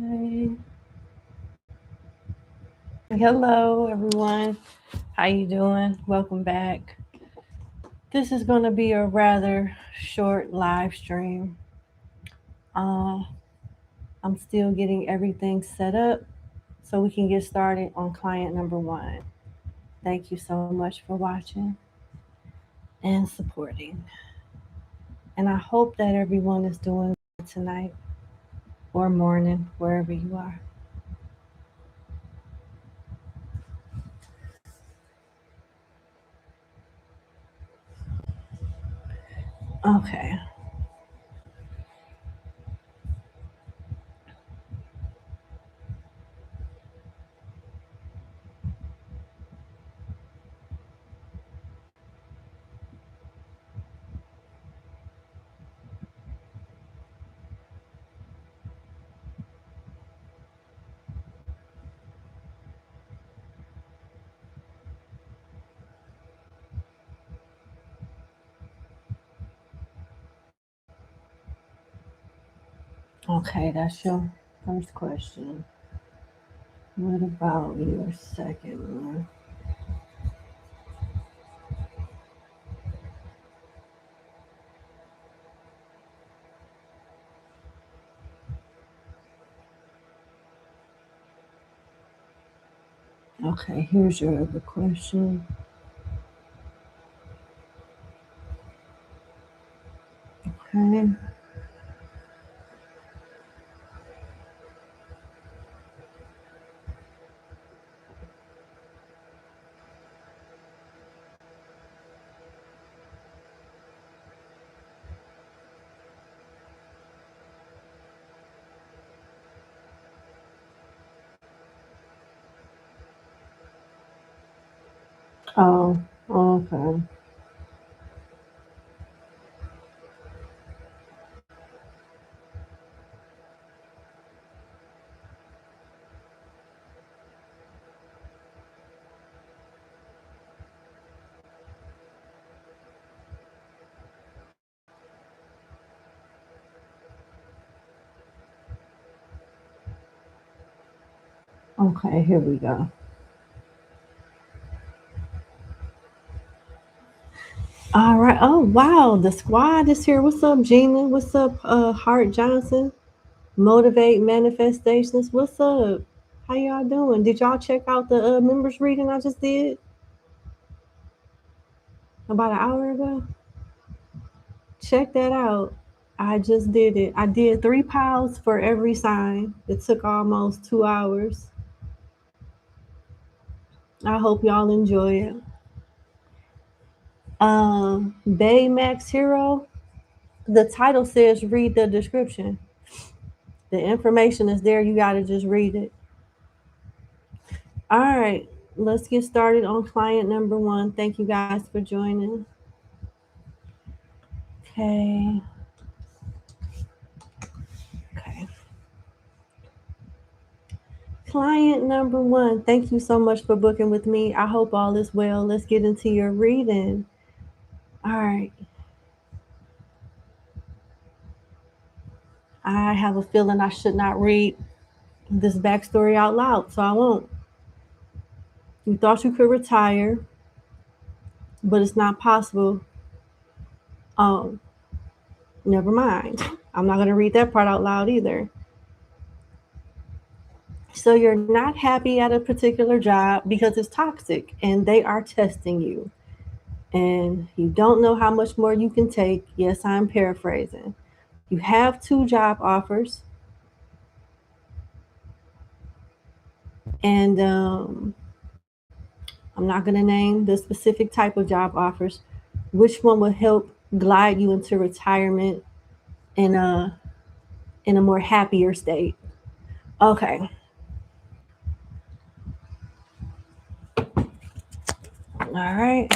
Hey. Hello, everyone. How you doing? Welcome back. This is going to be a rather short live stream. Uh, I'm still getting everything set up so we can get started on client number one. Thank you so much for watching and supporting. And I hope that everyone is doing good tonight or morning, wherever you are. Okay. Okay, that's your first question. What about your second one? Okay, here's your other question. Okay. Oh, okay. Okay, here we go. All right. Oh, wow. The squad is here. What's up, Gina? What's up, Hart Johnson? Motivate Manifestations. What's up? How y'all doing? Did y'all check out the members reading I just did about an hour ago? Check that out. I just did it. I did 3 piles for every sign. It took almost 2 hours. I hope y'all enjoy it. Baymax Hero. The title says read the description. The information is there. You got to just read it. All right. Let's get started on client number one. Thank you guys for joining. Okay. Okay. Client number one. Thank you so much for booking with me. I hope all is well. Let's get into your reading. All right. I have a feeling I should not read this backstory out loud, so I won't. You thought you could retire, but it's not possible. Um, Never mind. I'm not going to read that part out loud either. So you're not happy at a particular job because it's toxic and they are testing you. And you don't know how much more you can take. Yes, I'm paraphrasing. You have 2 job offers, and I'm not going to name the specific type of job offers. Which one will help glide you into retirement in a more happier state? Okay. All right.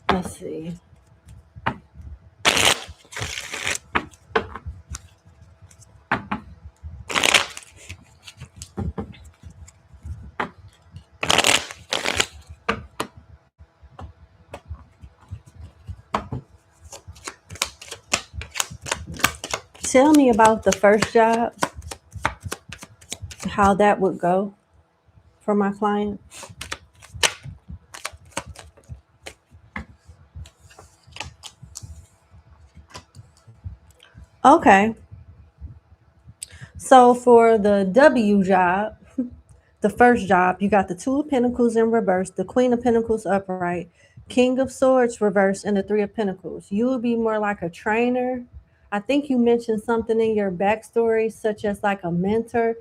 Let's see. Tell me about the first job. how that would go for my client. Okay. So for the W job, the first job, you got the Two of Pentacles in reverse, the Queen of Pentacles upright, King of Swords reverse, and the Three of Pentacles. You would be more like a trainer. I think you mentioned something in your backstory, such as like a mentor.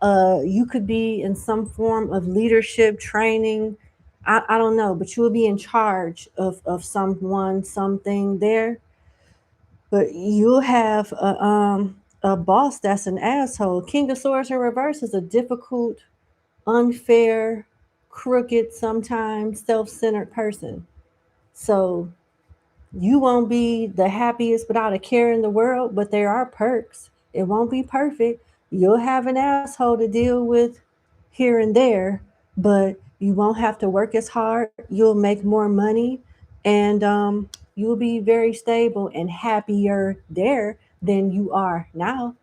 You could be in some form of leadership training. I don't know, but you will be in charge of someone, something there. But you'll have a boss that's an asshole. King of Swords in reverse is a difficult, unfair, crooked, sometimes self-centered person. So you won't be the happiest without a care in the world, but there are perks. It won't be perfect. You'll have an asshole to deal with here and there, but you won't have to work as hard. You'll make more money, and you'll be very stable and happier there than you are now.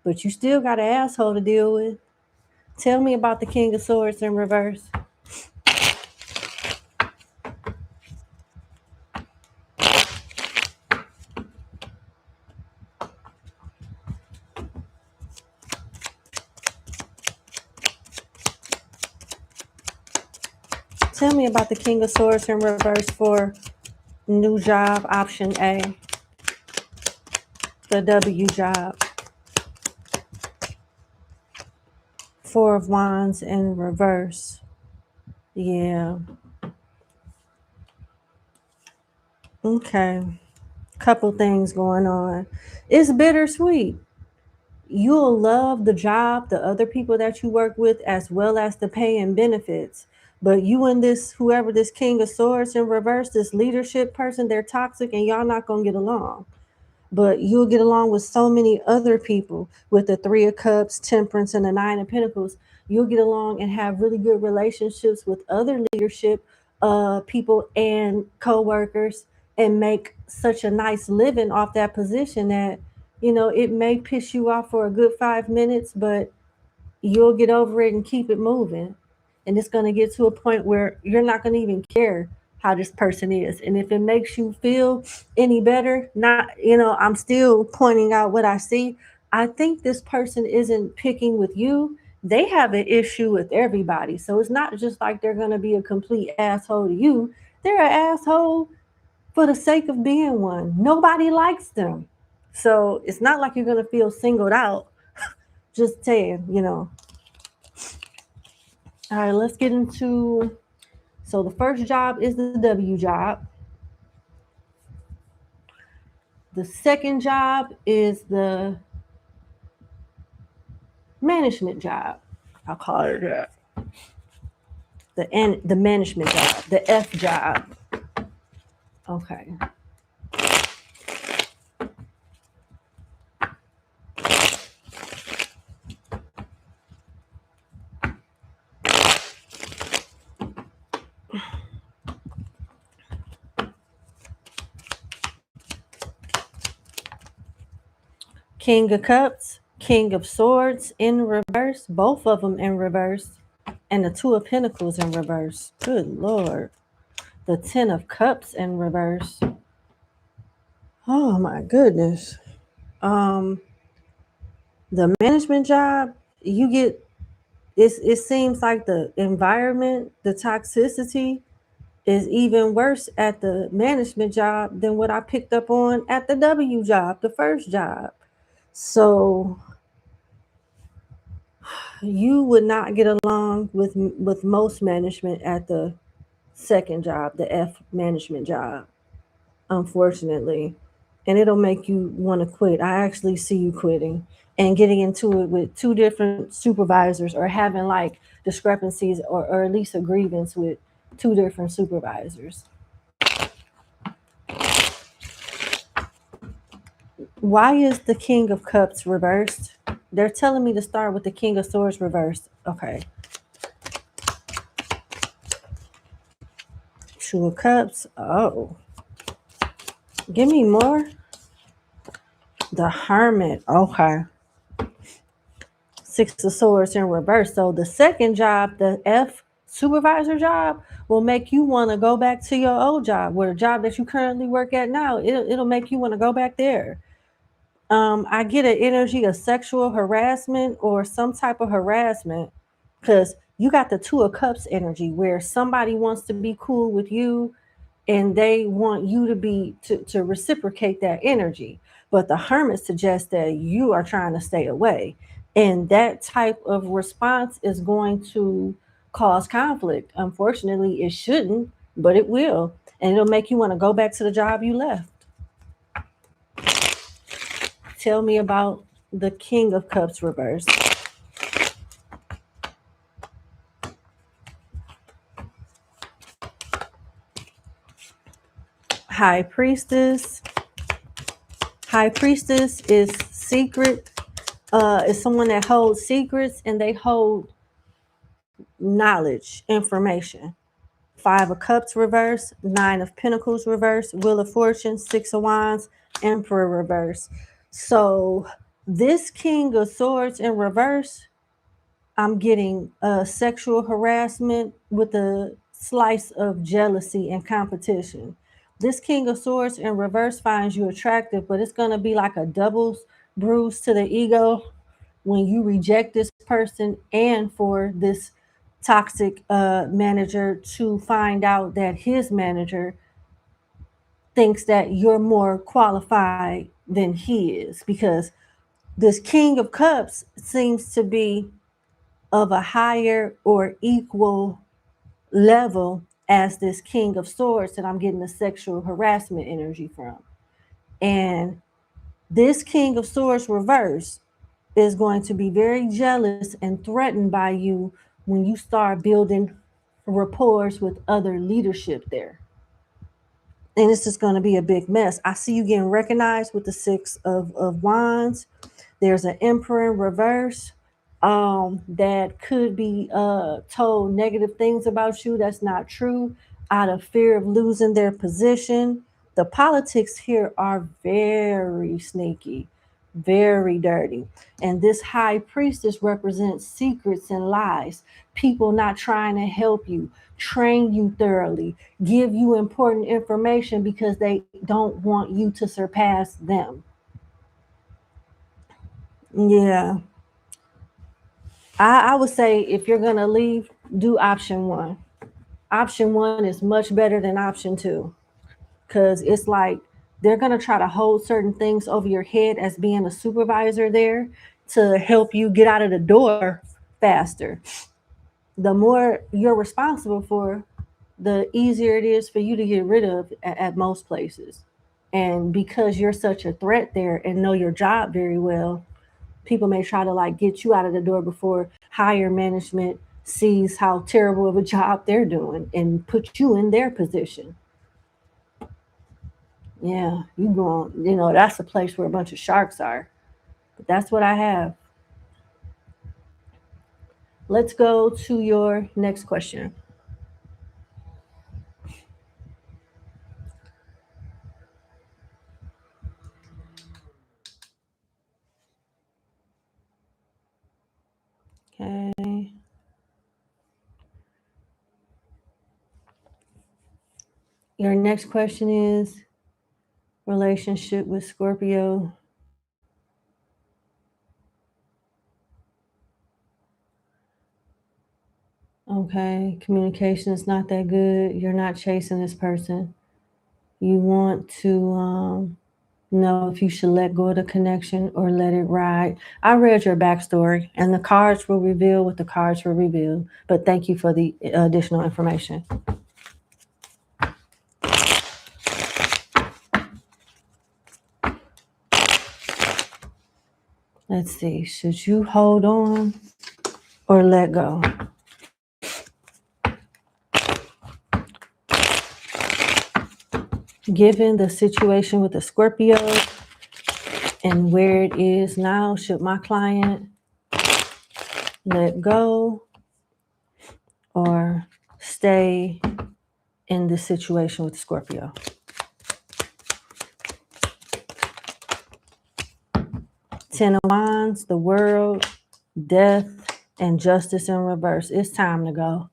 But you still got an asshole to deal with. Tell me about the King of Swords in reverse. Tell me about the King of Swords in reverse for new job, option A, the W job. Four of Wands in reverse. Yeah. Okay. Couple things going on. It's bittersweet. You'll love the job, the other people that you work with, as well as the pay and benefits. But you and this, whoever this King of Swords in reverse, this leadership person, they're toxic and y'all not going to get along. But you'll get along with so many other people with the Three of Cups, Temperance, and the Nine of Pentacles. You'll get along and have really good relationships with other leadership people and co-workers and make such a nice living off that position that, it may piss you off for a good 5 minutes, but you'll get over it and keep it moving. And it's going to get to a point where you're not going to even care how this person is. And if it makes you feel any better, I'm still pointing out what I see. I think this person isn't picking with you. They have an issue with everybody. So it's not just like they're going to be a complete asshole to you. They're an asshole for the sake of being one. Nobody likes them. So it's not like you're going to feel singled out. Just saying. All right, let's get into. So the first job is the W job. The second job is the management job. I'll call it that. The management job, the F job. Okay. King of Cups, King of Swords in reverse, both of them in reverse, and the Two of Pentacles in reverse. Good Lord. The Ten of Cups in reverse. Oh my goodness. The management job, it seems like the environment, the toxicity is even worse at the management job than what I picked up on at the W job, the first job. So you would not get along with most management at the second job, the F management job, unfortunately. And it'll make you want to quit. I actually see you quitting and getting into it with two different supervisors or having like discrepancies or at least a grievance with two different supervisors. Why is the King of Cups reversed? They're telling me to start with the King of Swords reversed. Okay. Two of Cups. Oh. Give me more. The Hermit. Okay. Six of Swords in reverse. So the second job, the F supervisor job, will make you want to go back to your old job, or the job that you currently work at now. It'll make you want to go back there. I get an energy of sexual harassment or some type of harassment, because you got the Two of Cups energy where somebody wants to be cool with you and they want you to reciprocate that energy. But the Hermit suggests that you are trying to stay away. And that type of response is going to cause conflict. Unfortunately, it shouldn't, but it will. And it'll make you want to go back to the job you left. Tell me about the King of Cups reverse. High Priestess. High Priestess is secret. Is someone that holds secrets, and they hold knowledge, information. Five of Cups reverse, Nine of Pentacles reverse, Wheel of Fortune, Six of Wands, Emperor reverse. So this King of Swords in reverse, I'm getting sexual harassment with a slice of jealousy and competition. This King of Swords in reverse finds you attractive, but it's going to be like a double bruise to the ego when you reject this person, and for this toxic manager to find out that his manager thinks that you're more qualified than he is, because this King of Cups seems to be of a higher or equal level as this King of Swords that I'm getting the sexual harassment energy from. And this King of Swords reverse is going to be very jealous and threatened by you when you start building rapport with other leadership there. And it's just going to be a big mess. I see you getting recognized with the Six of Wands. There's an Emperor in reverse that could be told negative things about you that's not true out of fear of losing their position. The politics here are very sneaky, very dirty. And this High Priestess represents secrets and lies, people not trying to help you, train you thoroughly, give you important information because they don't want you to surpass them. Yeah. I would say if you're going to leave, do option one. Option one is much better than option two, because it's like they're going to try to hold certain things over your head as being a supervisor there to help you get out of the door faster. The more you're responsible for, the easier it is for you to get rid of at most places. And because you're such a threat there and know your job very well, people may try to like get you out of the door before higher management sees how terrible of a job they're doing and put you in their position. Yeah, you going, that's a place where a bunch of sharks are. But that's what I have. Let's go to your next question. Okay. Your next question is relationship with Scorpio. Okay, communication is not that good. You're not chasing this person. You want to know if you should let go of the connection or let it ride. I read your backstory, and the cards will reveal what the cards will reveal. But thank you for the additional information. Let's see. Should you hold on or let go? Given the situation with the Scorpio and where it is now, should my client let go or stay in the situation with Scorpio? Ten of Wands, the World, Death and justice in reverse. It's time to go.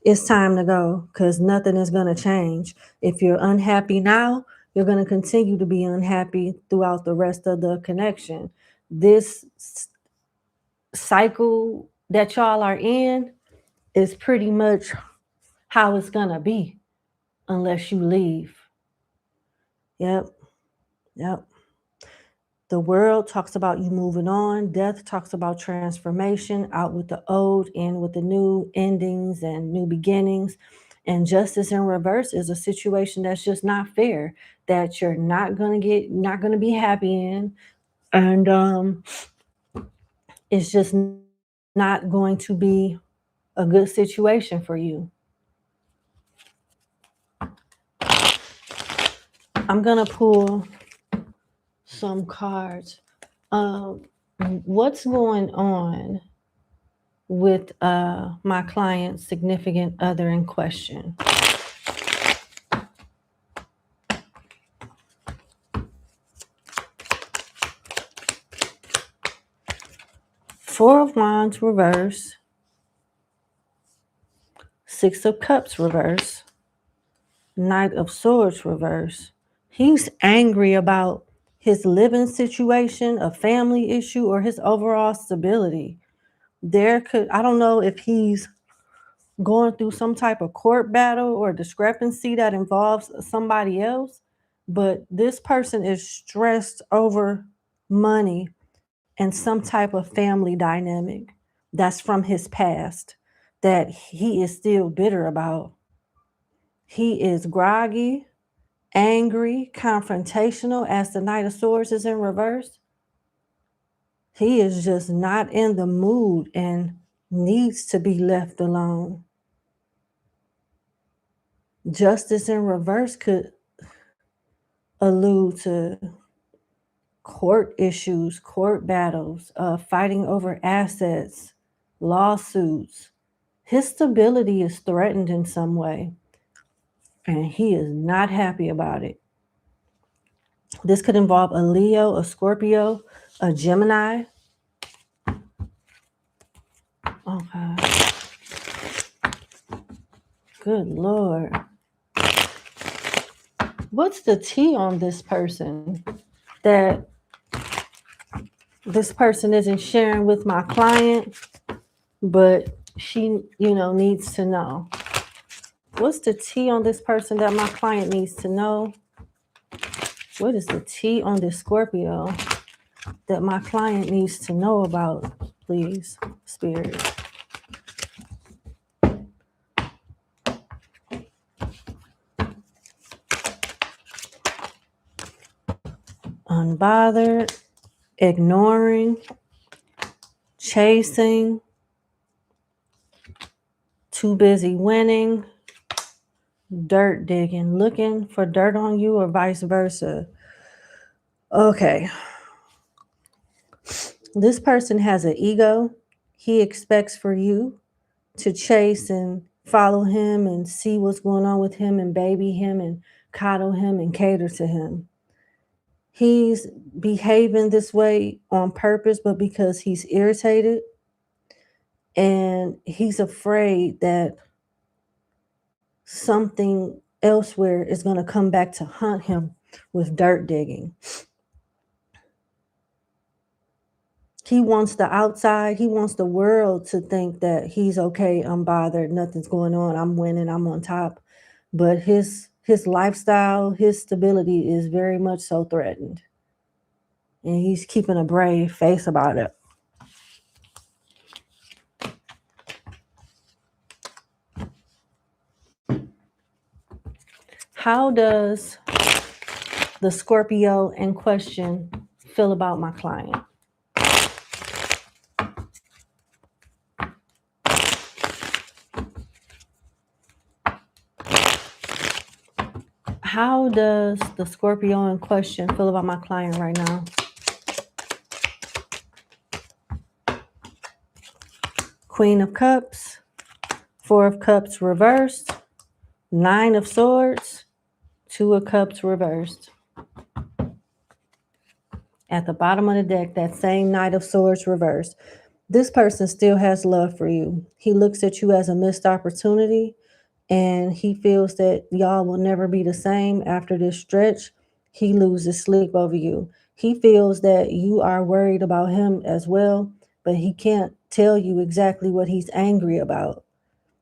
It's time to go because nothing is going to change. If you're unhappy now, you're going to continue to be unhappy throughout the rest of the connection. This cycle that y'all are in is pretty much how it's going to be unless you leave. Yep. Yep. The world talks about you moving on. Death talks about transformation, out with the old, in with the new, endings and new beginnings. And justice in reverse is a situation that's just not fair, that you're not gonna be happy in. And it's just not going to be a good situation for you. I'm gonna pull some cards. What's going on with my client's significant other in question? Four of Wands reverse, Six of Cups reverse, Knight of Swords reverse. He's angry about his living situation, a family issue, or his overall stability. I don't know if he's going through some type of court battle or discrepancy that involves somebody else, but this person is stressed over money and some type of family dynamic that's from his past that he is still bitter about. He is groggy, angry, confrontational as the Knight of Swords is in reverse. He is just not in the mood and needs to be left alone. Justice in reverse could allude to court issues, court battles, fighting over assets, lawsuits. His stability is threatened in some way, and he is not happy about it. This could involve a Leo, a Scorpio, a Gemini. Okay. Good Lord. What's the tea on this person that this person isn't sharing with my client, but she, needs to know? What's the tea on this person that my client needs to know? What is the tea on this Scorpio that my client needs to know about, please, Spirit? Unbothered, ignoring, chasing, too busy winning, dirt digging, looking for dirt on you, or vice versa. Okay. This person has an ego. He expects for you to chase and follow him and see what's going on with him and baby him and coddle him and cater to him. He's behaving this way on purpose, but because he's irritated and he's afraid that something elsewhere is going to come back to hunt him with dirt digging. He wants the outside, he wants the world to think that he's okay, I'm bothered, nothing's going on, I'm winning, I'm on top. But his lifestyle, his stability is very much so threatened. And he's keeping a brave face about it. How does the Scorpio in question feel about my client? How does the Scorpio in question feel about my client right now? Queen of Cups, Four of Cups reversed, Nine of Swords, Two of Cups reversed. At the bottom of the deck, that same Knight of Swords reversed. This person still has love for you. He looks at you as a missed opportunity, and he feels that y'all will never be the same after this stretch. He loses sleep over you. He feels that you are worried about him as well, but he can't tell you exactly what he's angry about.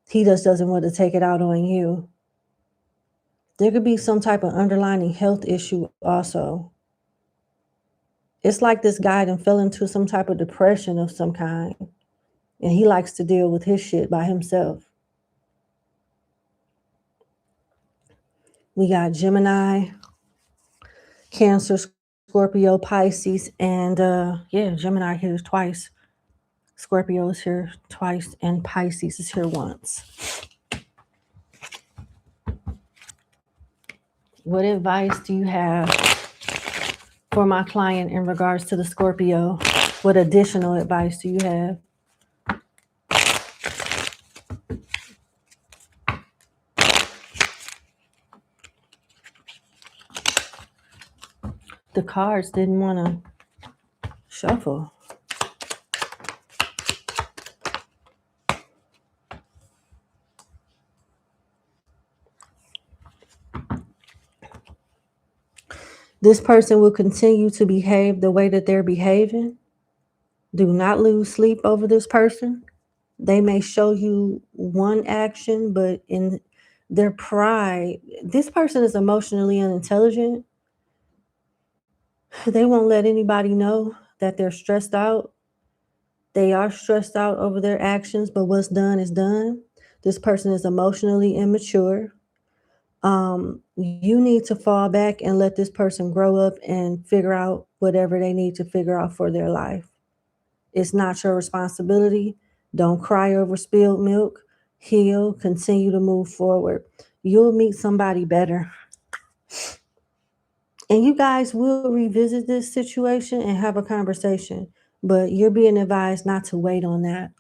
He just doesn't want to take it out on you. There could be some type of underlying health issue also. It's like this guy then fell into some type of depression of some kind, and he likes to deal with his shit by himself. We got Gemini, Cancer, Scorpio, Pisces, and Gemini here twice. Scorpio is here twice, and Pisces is here once. What advice do you have for my client in regards to the Scorpio? What additional advice do you have? The cards didn't want to shuffle. This person will continue to behave the way that they're behaving. Do not lose sleep over this person. They may show you one action, but in their pride, this person is emotionally unintelligent. They won't let anybody know that they're stressed out. They are stressed out over their actions, but what's done is done. This person is emotionally immature. You need to fall back and let this person grow up and figure out whatever they need to figure out for their life. It's not your responsibility. Don't cry over spilled milk. Heal, continue to move forward. You'll meet somebody better. And you guys will revisit this situation and have a conversation, but you're being advised not to wait on that.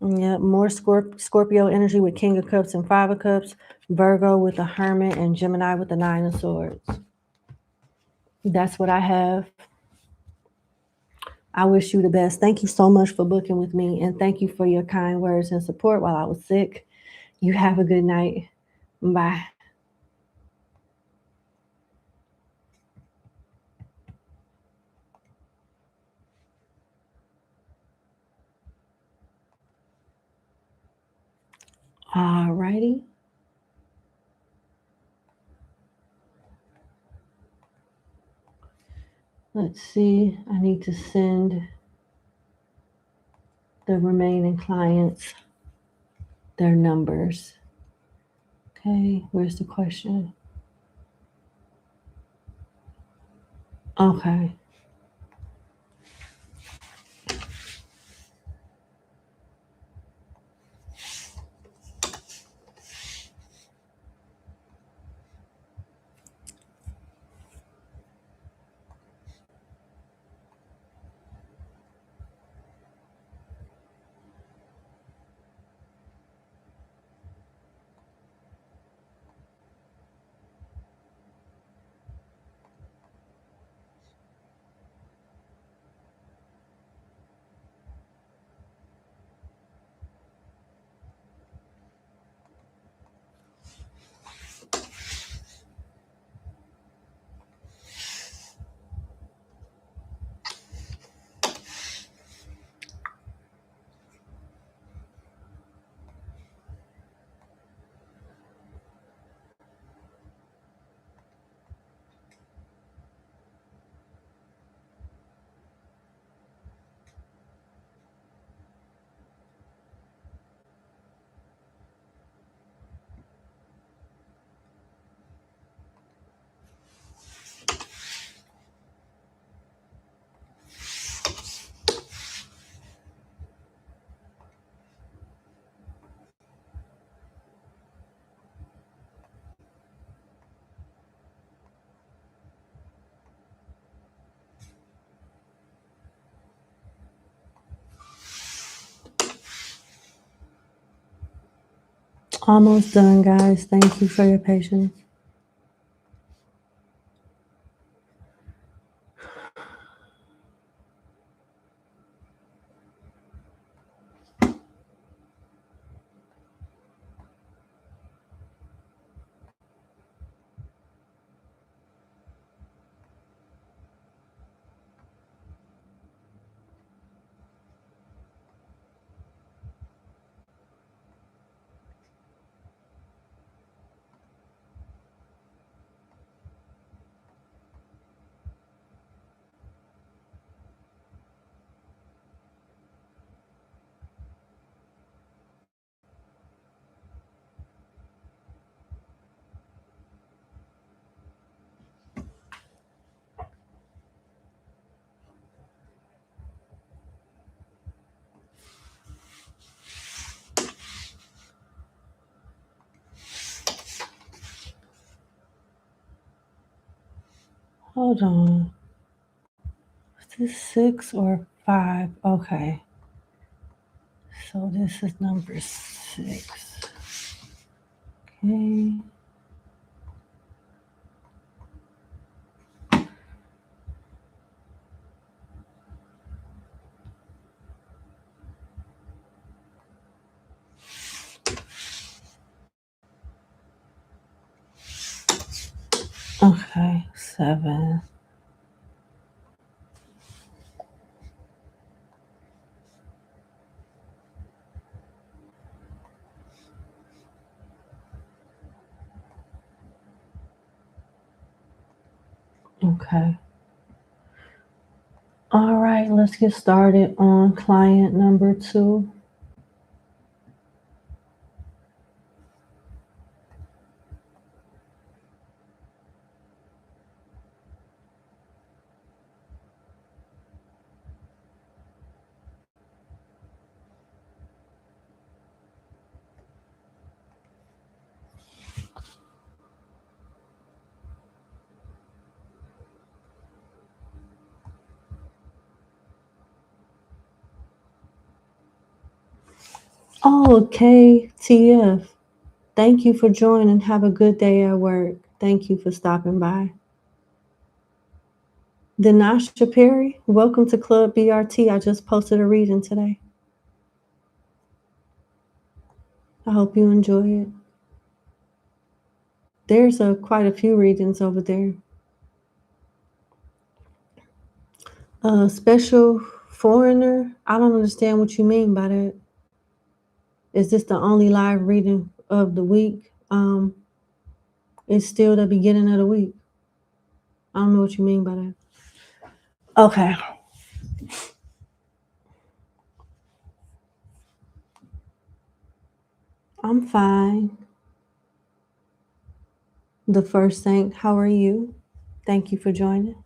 Yeah, more Scorpio energy with King of Cups and Five of Cups, Virgo with the Hermit, and Gemini with the Nine of Swords. That's what I have. I wish you the best. Thank you so much for booking with me, and thank you for your kind words and support while I was sick. You have a good night. Bye. Alrighty. Let's see. I need to send the remaining clients their numbers. Okay, where's the question? Okay. Almost done, guys. Thank you for your patience. Hold on. Is this 6 or 5? Okay. So this is number 6. Okay. Okay. 7. Okay. All right. Let's get started on client number 2. Oh, KTF. Thank you for joining. Have a good day at work. Thank you for stopping by. Dinasha Perry, welcome to Club BRT. I just posted a reading today. I hope you enjoy it. There's quite a few readings over there. Special foreigner. I don't understand what you mean by that. Is this the only live reading of the week? It's still the beginning of the week. I don't know what you mean by that. Okay. I'm fine. The first thing, how are you? Thank you for joining.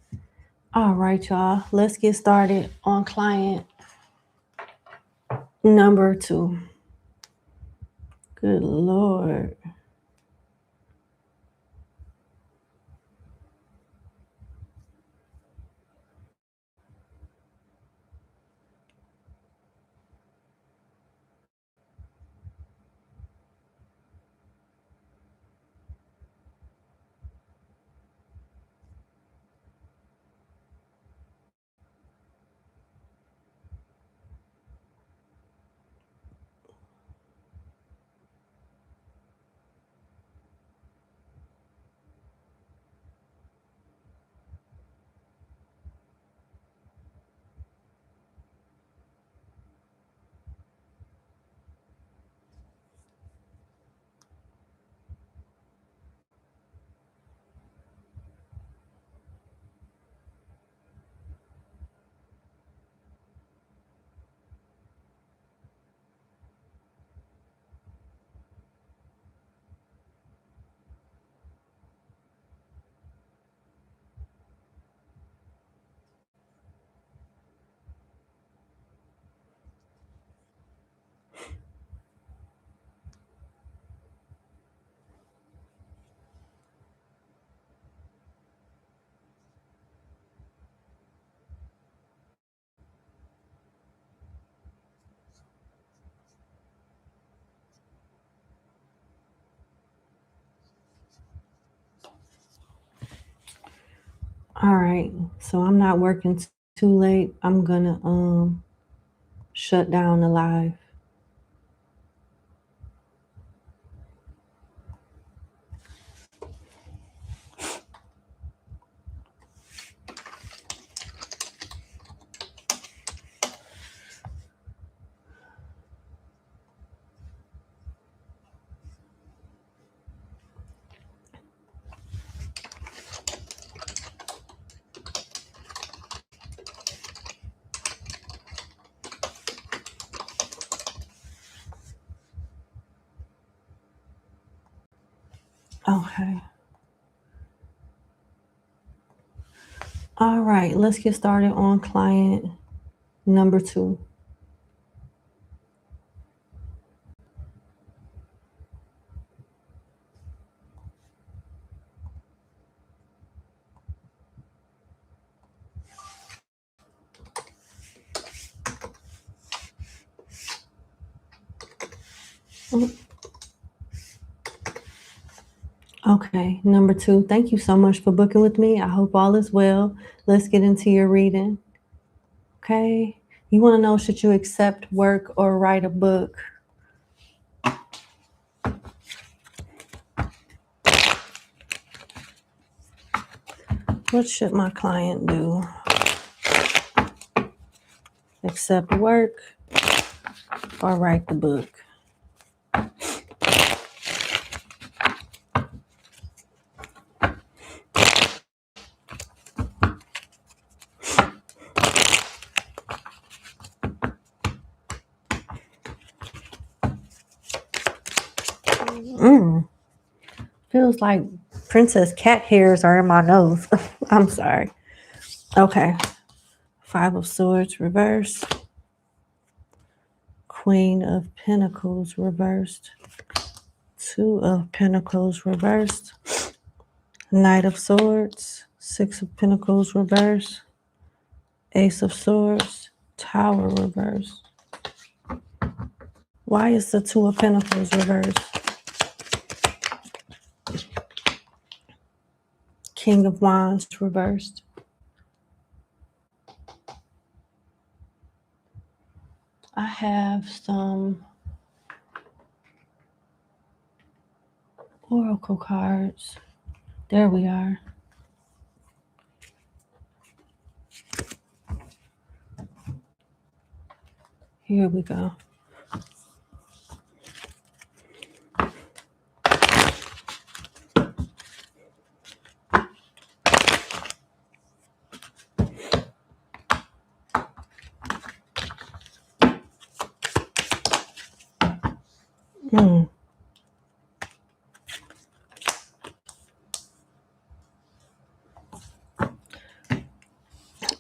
All right, y'all. Let's get started on client number 2. Good Lord. All right. So I'm not working too late. I'm gonna shut down the live. Okay. All right. Let's get started on client number 2. Okay, number 2. Thank you so much for booking with me. I hope all is well. Let's get into your reading. Okay. You want to know, should you accept work or write a book? What should my client do? Accept work or write the book? Feels like princess cat hairs are in my nose. I'm sorry. Okay. 5 of Swords reversed. Queen of Pentacles reversed. 2 of Pentacles reversed. Knight of Swords. 6 of Pentacles reversed. Ace of Swords. Tower reversed. Why is the 2 of Pentacles reversed? King of Wands reversed. I have some oracle cards. There we are. Here we go.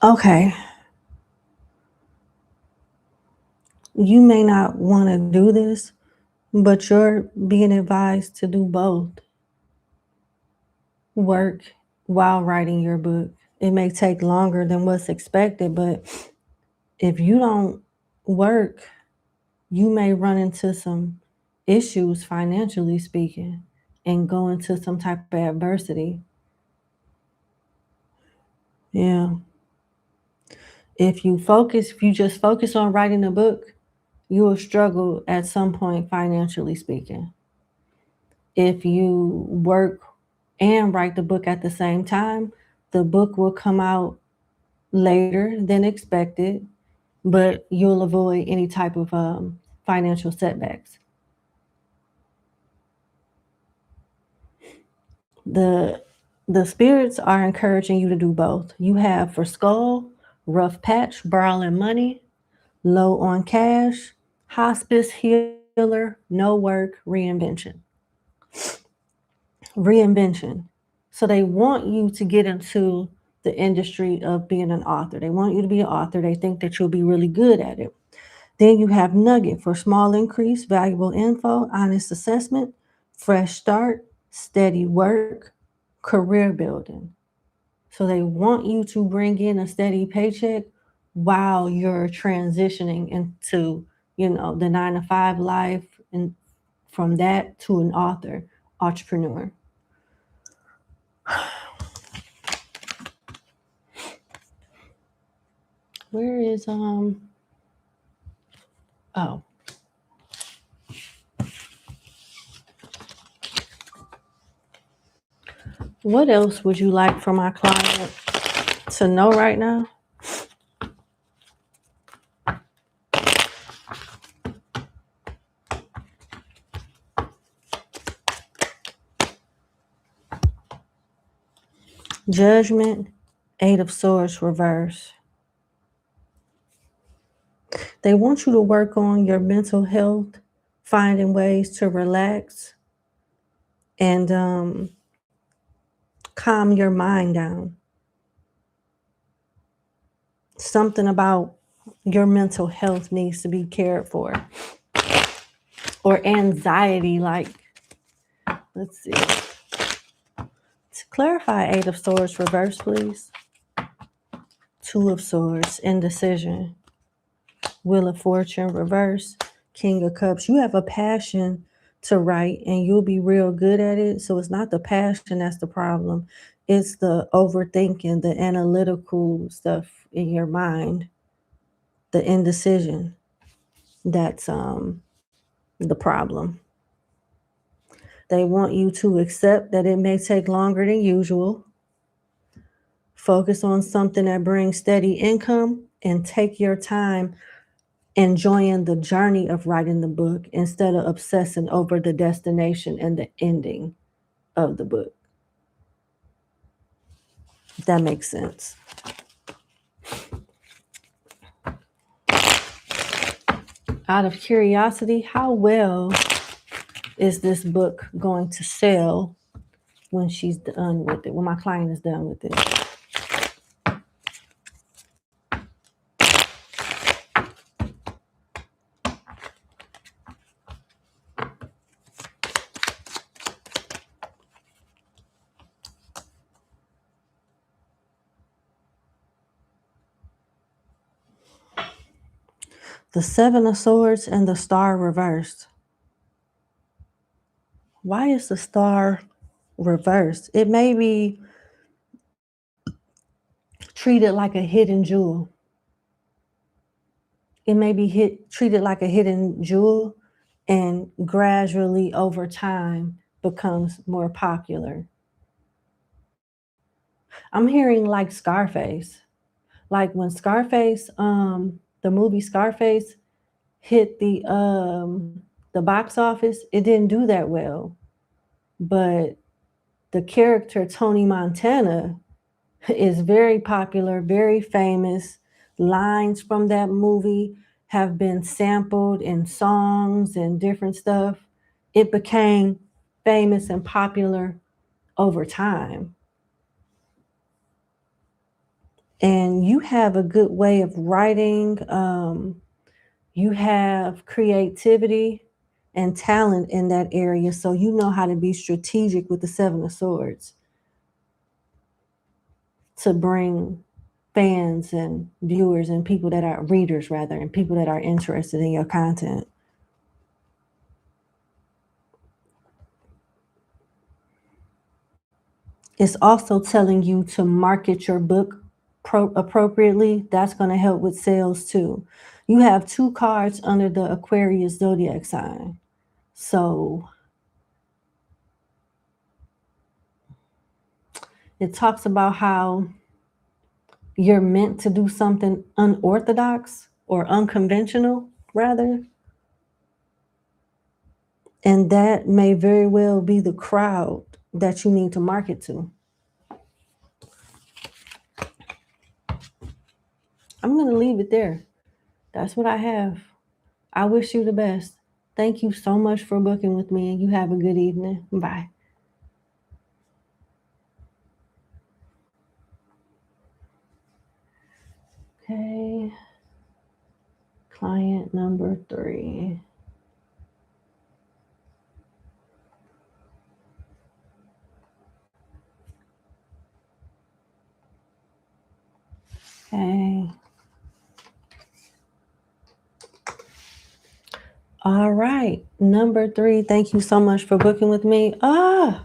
Okay. You may not want to do this, but you're being advised to do both. Work while writing your book. It may take longer than what's expected, but if you don't work, you may run into some issues, financially speaking, and go into some type of adversity. Yeah. If you just focus on writing a book, you will struggle at some point, financially speaking. If you work and write the book at the same time, the book will come out later than expected, but you'll avoid any type of financial setbacks. The spirits are encouraging you to do both. You have for Skull, rough patch, borrowing money, low on cash, hospice, healer, no work, reinvention. Reinvention. So they want you to get into the industry of being an author. They want you to be an author. They think that you'll be really good at it. Then you have Nugget for small increase, valuable info, honest assessment, fresh start, steady work, career building. So they want you to bring in a steady paycheck while you're transitioning into, the 9 to 5 life, and from that to an entrepreneur. Where is oh, what else would you like for my client to know right now? Judgment, 8 of Swords reverse. They want you to work on your mental health, finding ways to relax and calm your mind down. Something about your mental health needs to be cared for. Or anxiety, like, let's see. To clarify, 8 of Swords reverse, please. 2 of Swords, indecision. Wheel of Fortune reverse. King of Cups, you have a passion to write and you'll be real good at it. So it's not the passion that's the problem. It's the overthinking, the analytical stuff in your mind, the indecision. That's the problem. They want you to accept that it may take longer than usual. Focus on something that brings steady income and take your time enjoying the journey of writing the book instead of obsessing over the destination and the ending of the book. If that makes sense. Out of curiosity, how well is this book going to sell when she's done with it, when my client is done with it? The Seven of Swords and the Star reversed. Why is the Star reversed? It may be treated like a hidden jewel. It may be treated like a hidden jewel and gradually over time becomes more popular. I'm hearing like Scarface. Like when Scarface, the movie Scarface hit the box office, it didn't do that well. But the character Tony Montana is very popular, very famous. Lines from that movie have been sampled in songs and different stuff. It became famous and popular over time. And you have a good way of writing. You have creativity and talent in that area. So you know how to be strategic with the Seven of Swords to bring fans and viewers and people that are readers rather, and people that are interested in your content. It's also telling you to market your book appropriately. That's going to help with sales too. You have 2 cards under the Aquarius zodiac sign. So it talks about how you're meant to do something unorthodox or unconventional, rather. And that may very well be the crowd that you need to market to. I'm going to leave it there. That's what I have. I wish you the best. Thank you so much for booking with me, and you have a good evening. Bye. Okay. Client number 3. Okay. All right. Number 3, thank you so much for booking with me. I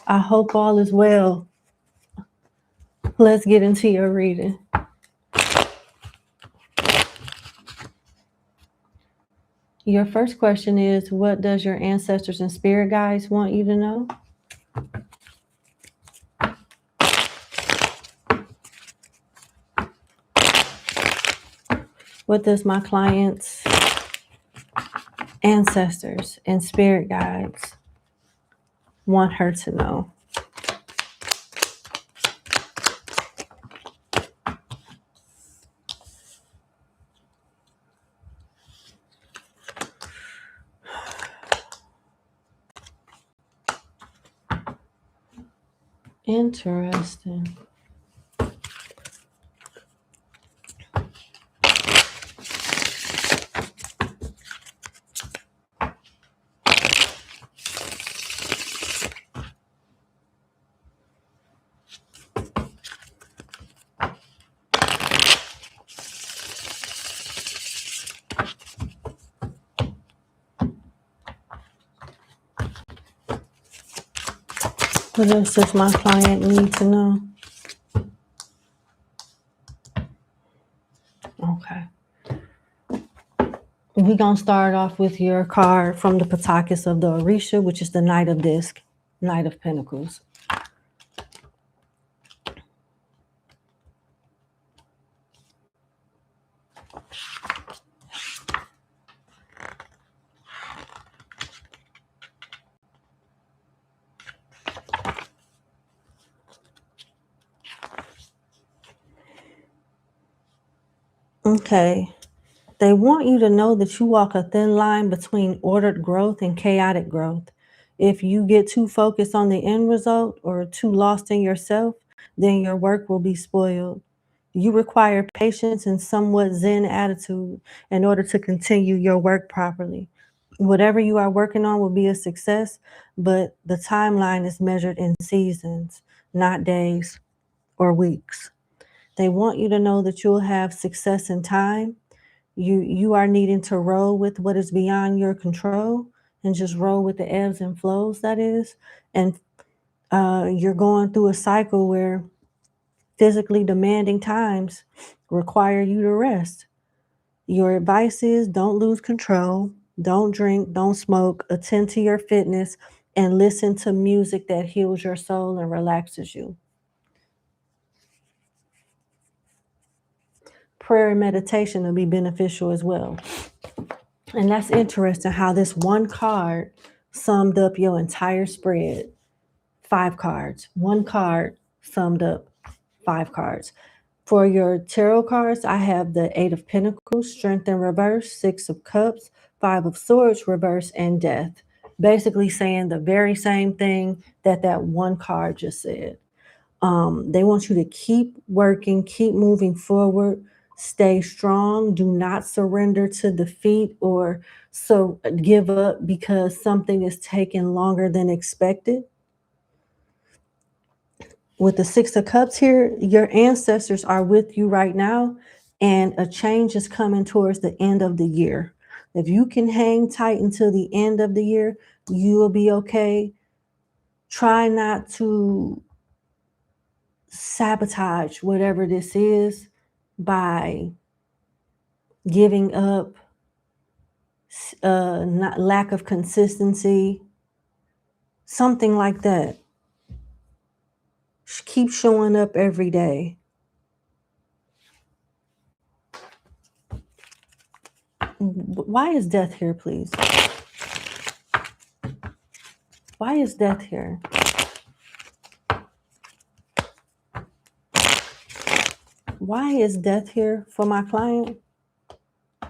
hope all is well. Let's get into your reading. Your first question is, what does your ancestors and spirit guides want you to know? What does my client's ancestors and spirit guides want her to know? Interesting. What else does my client need to know? Okay. We're going to start off with your card from the Patakas of the Orisha, which is the Knight of Disc, Knight of Pentacles. Okay. They want you to know that you walk a thin line between ordered growth and chaotic growth. If you get too focused on the end result or too lost in yourself, then your work will be spoiled. You require patience and somewhat Zen attitude in order to continue your work properly. Whatever you are working on will be a success, but the timeline is measured in seasons, not days or weeks. They want you to know that you'll have success in time. You are needing to roll with what is beyond your control and just roll with the ebbs and flows, that is. And you're going through a cycle where physically demanding times require you to rest. Your advice is don't lose control, don't drink, don't smoke, attend to your fitness, and listen to music that heals your soul and relaxes you. Prayer and meditation will be beneficial as well. And that's interesting how this one card summed up your entire spread. 5 cards. One card summed up 5 cards. For your tarot cards, I have the 8 of Pentacles, Strength in reverse, 6 of Cups, 5 of Swords reverse, and Death. Basically saying the very same thing that one card just said. They want you to keep working, keep moving forward, stay strong, do not surrender to defeat or so give up because something is taking longer than expected. With the 6 of Cups here, your ancestors are with you right now, and a change is coming towards the end of the year. If you can hang tight until the end of the year, you will be okay. Try not to sabotage whatever this is by giving up, not lack of consistency, something like that. Keep showing up every day. Why is Death here, please? Why is Death here? Why is Death here for my client?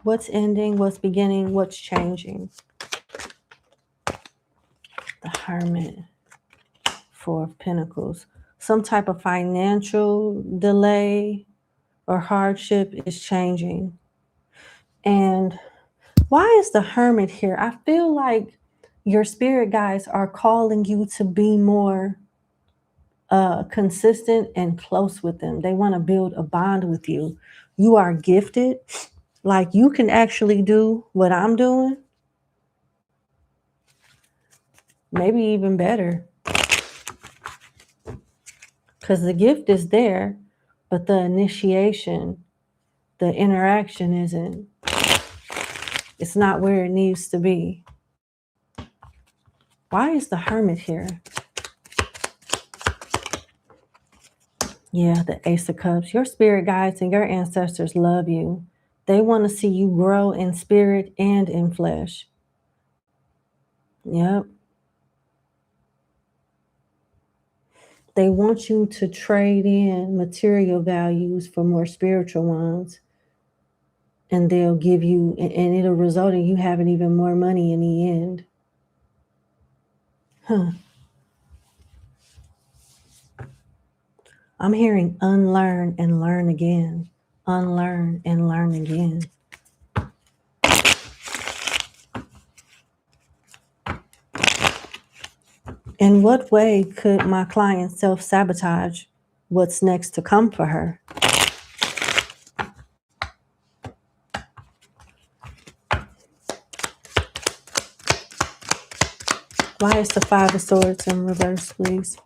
What's ending? What's beginning? What's changing? The Hermit, 4 of Pentacles. Some type of financial delay or hardship is changing. And why is the Hermit here? I feel like your spirit guides are calling you to be more consistent and close with them. They want to build a bond with you. You are gifted. Like you can actually do what I'm doing. Maybe even better. Because the gift is there, but the initiation, the interaction isn't. It's not where it needs to be. Why is the Hermit here? Yeah, the Ace of Cups. Your spirit guides and your ancestors love you. They want to see you grow in spirit and in flesh. Yep. They want you to trade in material values for more spiritual ones. And they'll give you, and it'll result in you having even more money in the end. Huh. I'm hearing unlearn and learn again. Unlearn and learn again. In what way could my client self-sabotage what's next to come for her? Why is the 5 of Swords in reverse, please?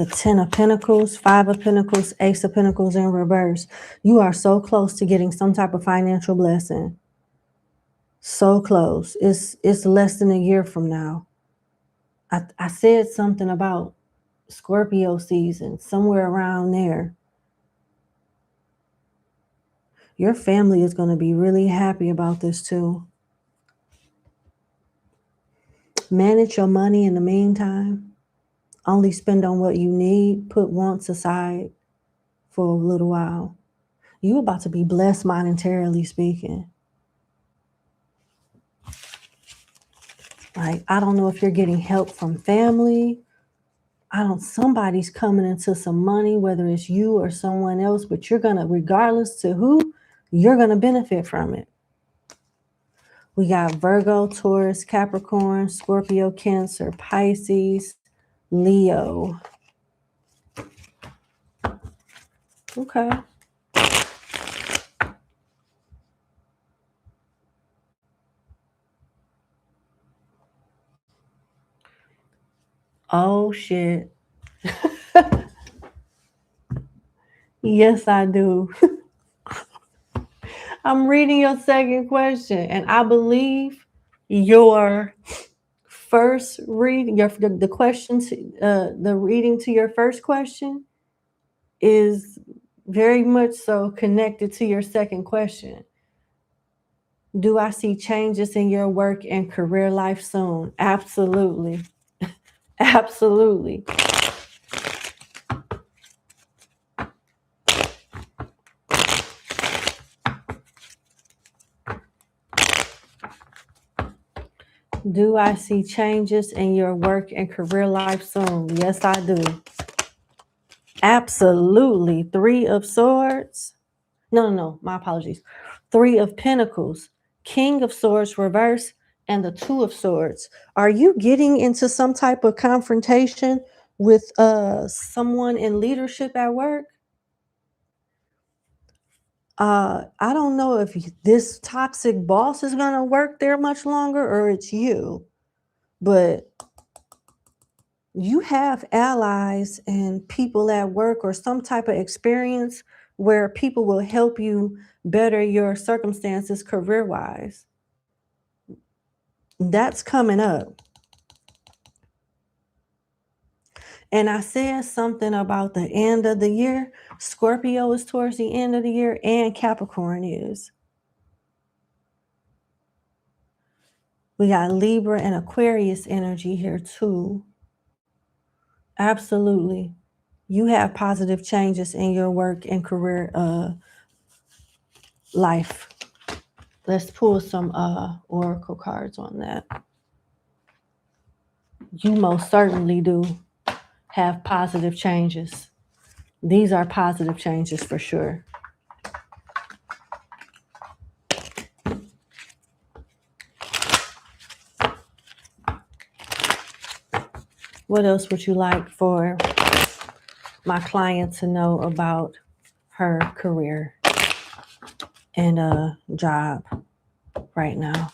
the 10 of Pentacles, 5 of Pentacles, Ace of Pentacles in reverse. You are so close to getting some type of financial blessing. So close. It's less than a year from now. I said something about Scorpio season, somewhere around there. Your family is going to be really happy about this too. Manage your money in the meantime. Only spend on what you need. Put wants aside for a little while. You're about to be blessed monetarily speaking. Like, I don't know if you're getting help from family. Somebody's coming into some money, whether it's you or someone else, but you're going to, regardless to who, you're going to benefit from it. We got Virgo, Taurus, Capricorn, Scorpio, Cancer, Pisces, Leo. Okay. Oh, shit. Yes, I do. I'm reading your second question, and I believe your first reading, the questions, the reading to your first question is very much so connected to your second question. Do I see changes in your work and career life soon? Absolutely. Absolutely. Do I see changes in your work and career life soon? Yes, I do. Absolutely. 3 of Swords. No, my apologies. 3 of Pentacles, King of Swords reverse, and the 2 of Swords. Are you getting into some type of confrontation with someone in leadership at work? I don't know if this toxic boss is going to work there much longer or it's you, but you have allies and people at work or some type of experience where people will help you better your circumstances career-wise. That's coming up. And I said something about the end of the year. Scorpio is towards the end of the year and Capricorn is. We got Libra and Aquarius energy here too. Absolutely. You have positive changes in your work and career life. Let's pull some oracle cards on that. You most certainly do have positive changes. These are positive changes for sure. What else would you like for my client to know about her career and job right now?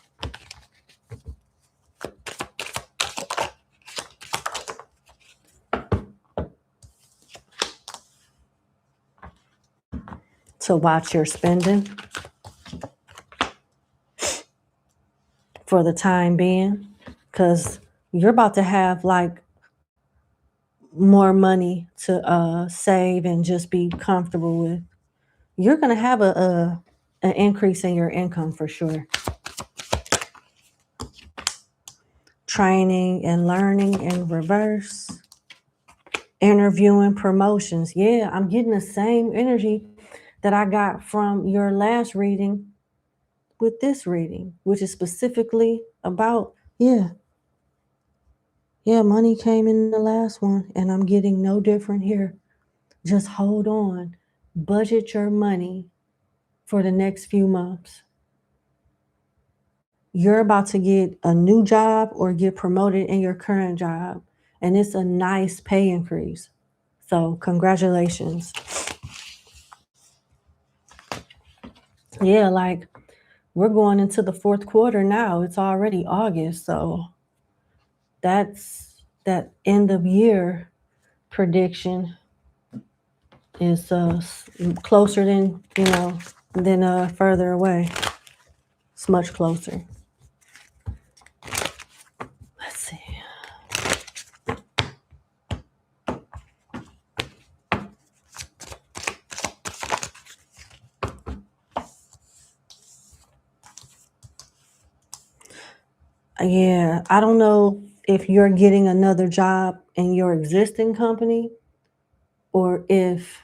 To watch your spending for the time being, because you're about to have like more money to save and just be comfortable with. You're going to have an increase in your income for sure. Training and learning in reverse. Interviewing, promotions. Yeah, I'm getting the same energy that I got from your last reading with this reading, which is specifically about, money came in the last one and I'm getting no different here. Just hold on. Budget your money for the next few months. You're about to get a new job or get promoted in your current job, and it's a nice pay increase. So congratulations. Yeah, like we're going into the 4th quarter now. It's already August, so that's that end of year prediction is closer than, than further away. It's much closer. Let's see. Yeah, I don't know if you're getting another job in your existing company or if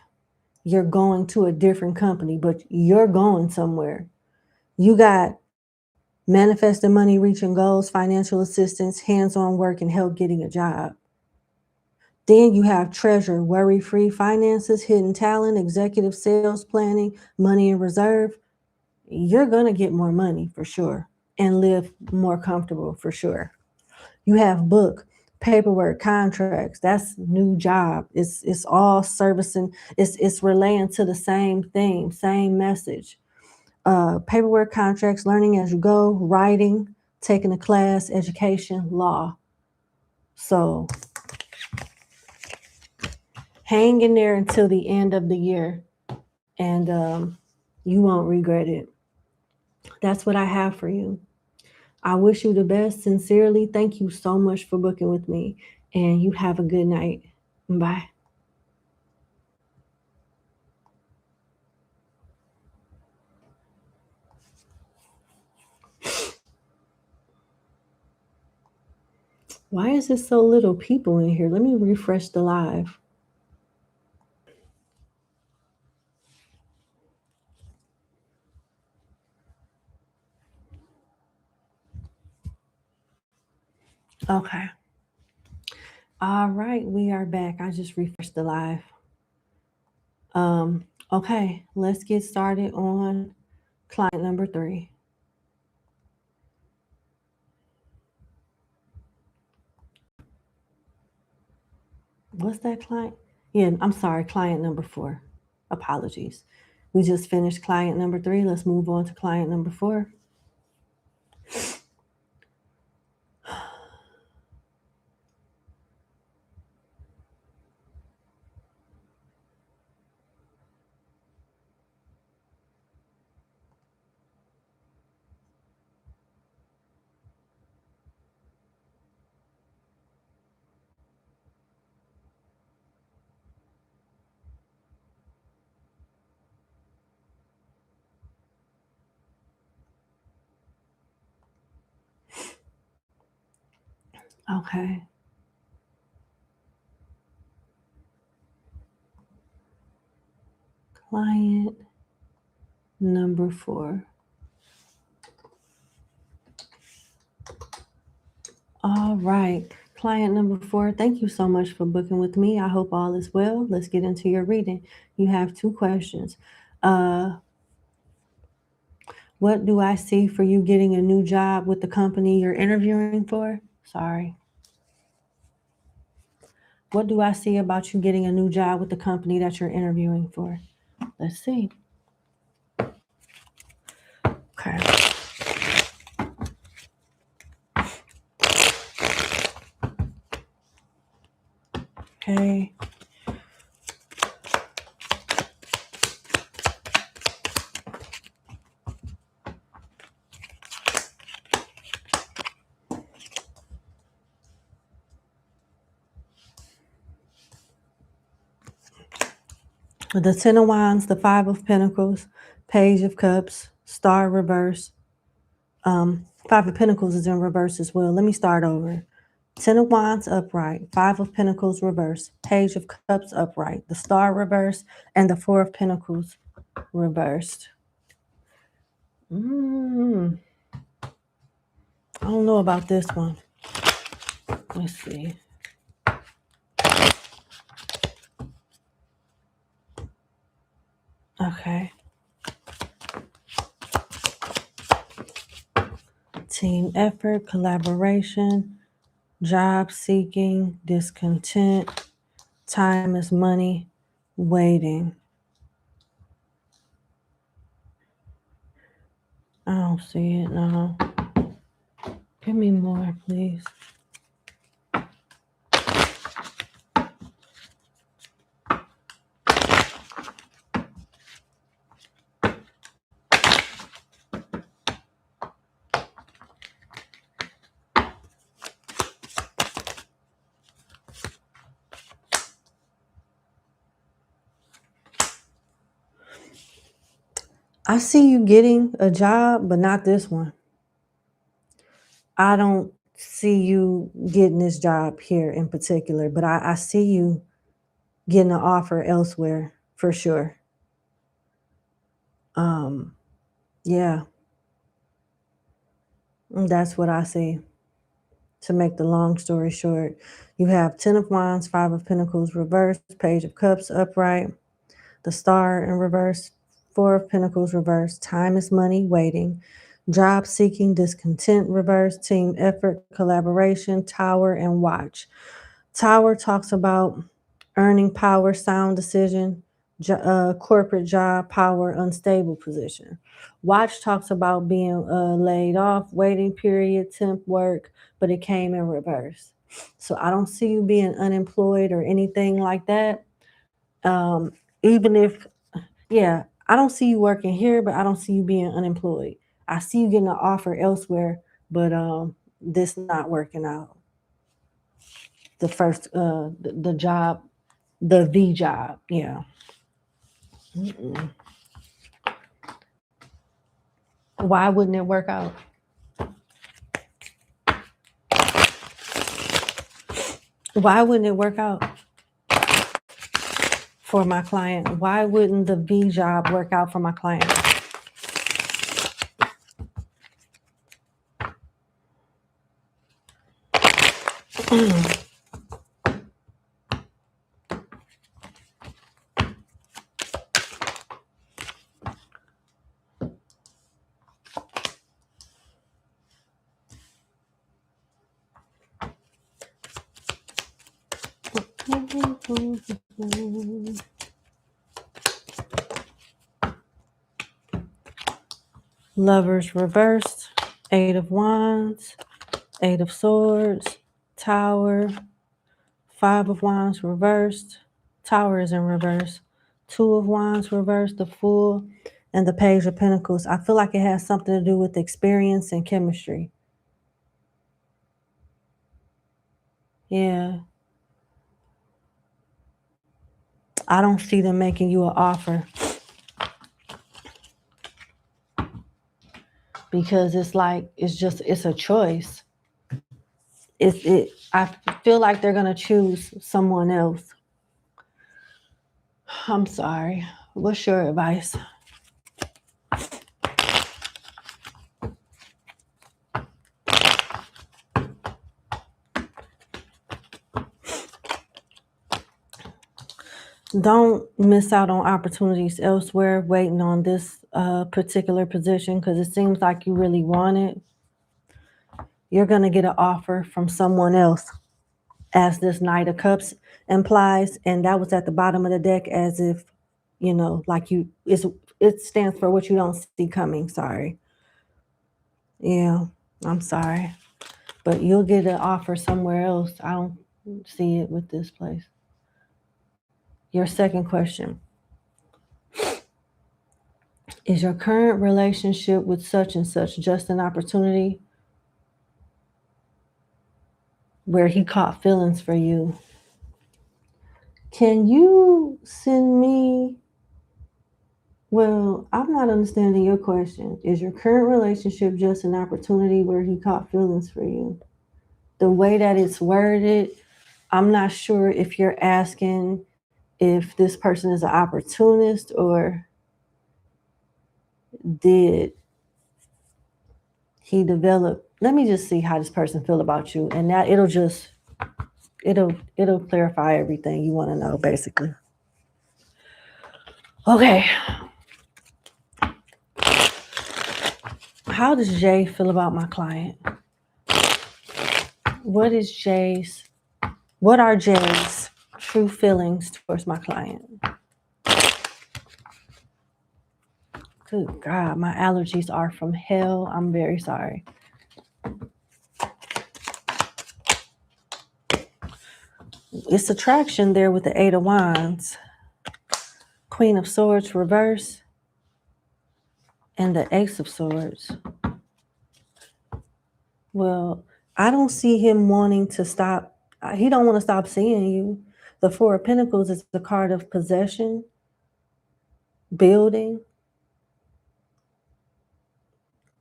you're going to a different company, but you're going somewhere. You got manifesting money, reaching goals, financial assistance, hands-on work, and help getting a job. Then you have treasure, worry-free finances, hidden talent, executive sales planning, money in reserve. You're going to get more money for sure and live more comfortable for sure. You have book, paperwork, contracts. That's new job. It's all servicing. It's relaying to the same thing, same message. Paperwork, contracts, learning as you go, writing, taking a class, education, law. So hang in there until the end of the year, and you won't regret it. That's what I have for you. I wish you the best. Sincerely, thank you so much for booking with me, and you have a good night. Bye. Why is there so little people in here? Let me refresh the live. Okay. All right, we are back. I just refreshed the live. Okay, let's get started on client number 3. What's that client? Yeah, I'm sorry, client number 4. Apologies. We just finished client number 3. Let's move on to client number 4. Okay. Client number 4. All right. Client number 4, thank you so much for booking with me. I hope all is well. Let's get into your reading. You have 2 questions. What do I see for you getting a new job with the company you're interviewing for? Sorry. What do I see about you getting a new job with the company that you're interviewing for? Let's see. Okay. Okay. The 10 of Wands, the 5 of Pentacles, Page of Cups, Star reverse. 5 of Pentacles is in reverse as well. Let me start over. 10 of Wands upright, 5 of Pentacles reverse, Page of Cups upright, the Star reverse, and the 4 of Pentacles reversed. I don't know about this one. Let's see. Okay. Team effort, collaboration, job seeking, discontent, time is money, waiting. I don't see it, no. Give me more, please. I see you getting a job, but not this one. I don't see you getting this job here in particular, but I see you getting an offer elsewhere for sure. Um, yeah, that's what I see. To make the long story short, you have Ten of Wands, Five of Pentacles reversed, Page of Cups upright, the Star in reverse, Four of Pentacles reversed, time is money, waiting, job seeking, discontent reverse, team effort, collaboration, Tower, and Watch. Tower talks about earning power, sound decision, corporate job, power, unstable position. Watch talks about being laid off, waiting period, temp work, but it came in reverse. So I don't see you being unemployed or anything like that. Um, even if, yeah, I don't see you working here, but I don't see you being unemployed. I see you getting an offer elsewhere, but this not working out. The first, the job, the job, yeah. Mm-mm. Why wouldn't it work out? Why wouldn't it work out for my client? Why wouldn't the V job work out for my client? Lovers reversed, Eight of Wands, Eight of Swords, Tower, Five of Wands reversed, Tower is in reverse, Two of Wands reversed, the Fool, and the Page of Pentacles. I feel like it has something to do with experience and chemistry. Yeah. I don't see them making you an offer because it's like it's a choice. I feel like they're gonna choose someone else. I'm sorry. What's your advice? Don't miss out on opportunities elsewhere waiting on this particular position because it seems like you really want it. You're going to get an offer from someone else, as this Knight of Cups implies. And that was at the bottom of the deck as if, like it stands for what you don't see coming. Sorry. Yeah, I'm sorry. But you'll get an offer somewhere else. I don't see it with this place. Your second question. Is your current relationship with such and such just an opportunity where he caught feelings for you? Can you send me? Well, I'm not understanding your question. Is your current relationship just an opportunity where he caught feelings for you? The way that it's worded, I'm not sure if you're asking if this person is an opportunist or did he develop. Let me just see how this person feel about you, and that it'll clarify everything you want to know, basically. Okay. How does Jay feel about my client? What are Jay's true feelings towards my client? Good God, my allergies are from hell. I'm very sorry. It's attraction there with the Eight of Wands, Queen of Swords reverse, and the Ace of Swords. Well, I don't see him wanting to stop. He don't want to stop seeing you. The Four of Pentacles is the card of possession, building.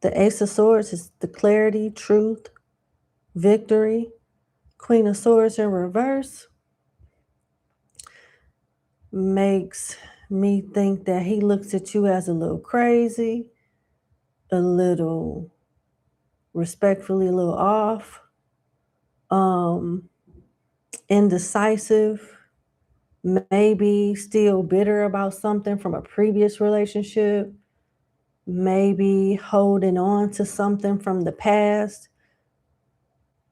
The Ace of Swords is the clarity, truth, victory. Queen of Swords in reverse makes me think that he looks at you as a little crazy, a little respectfully a little off, indecisive, maybe still bitter about something from a previous relationship, maybe holding on to something from the past.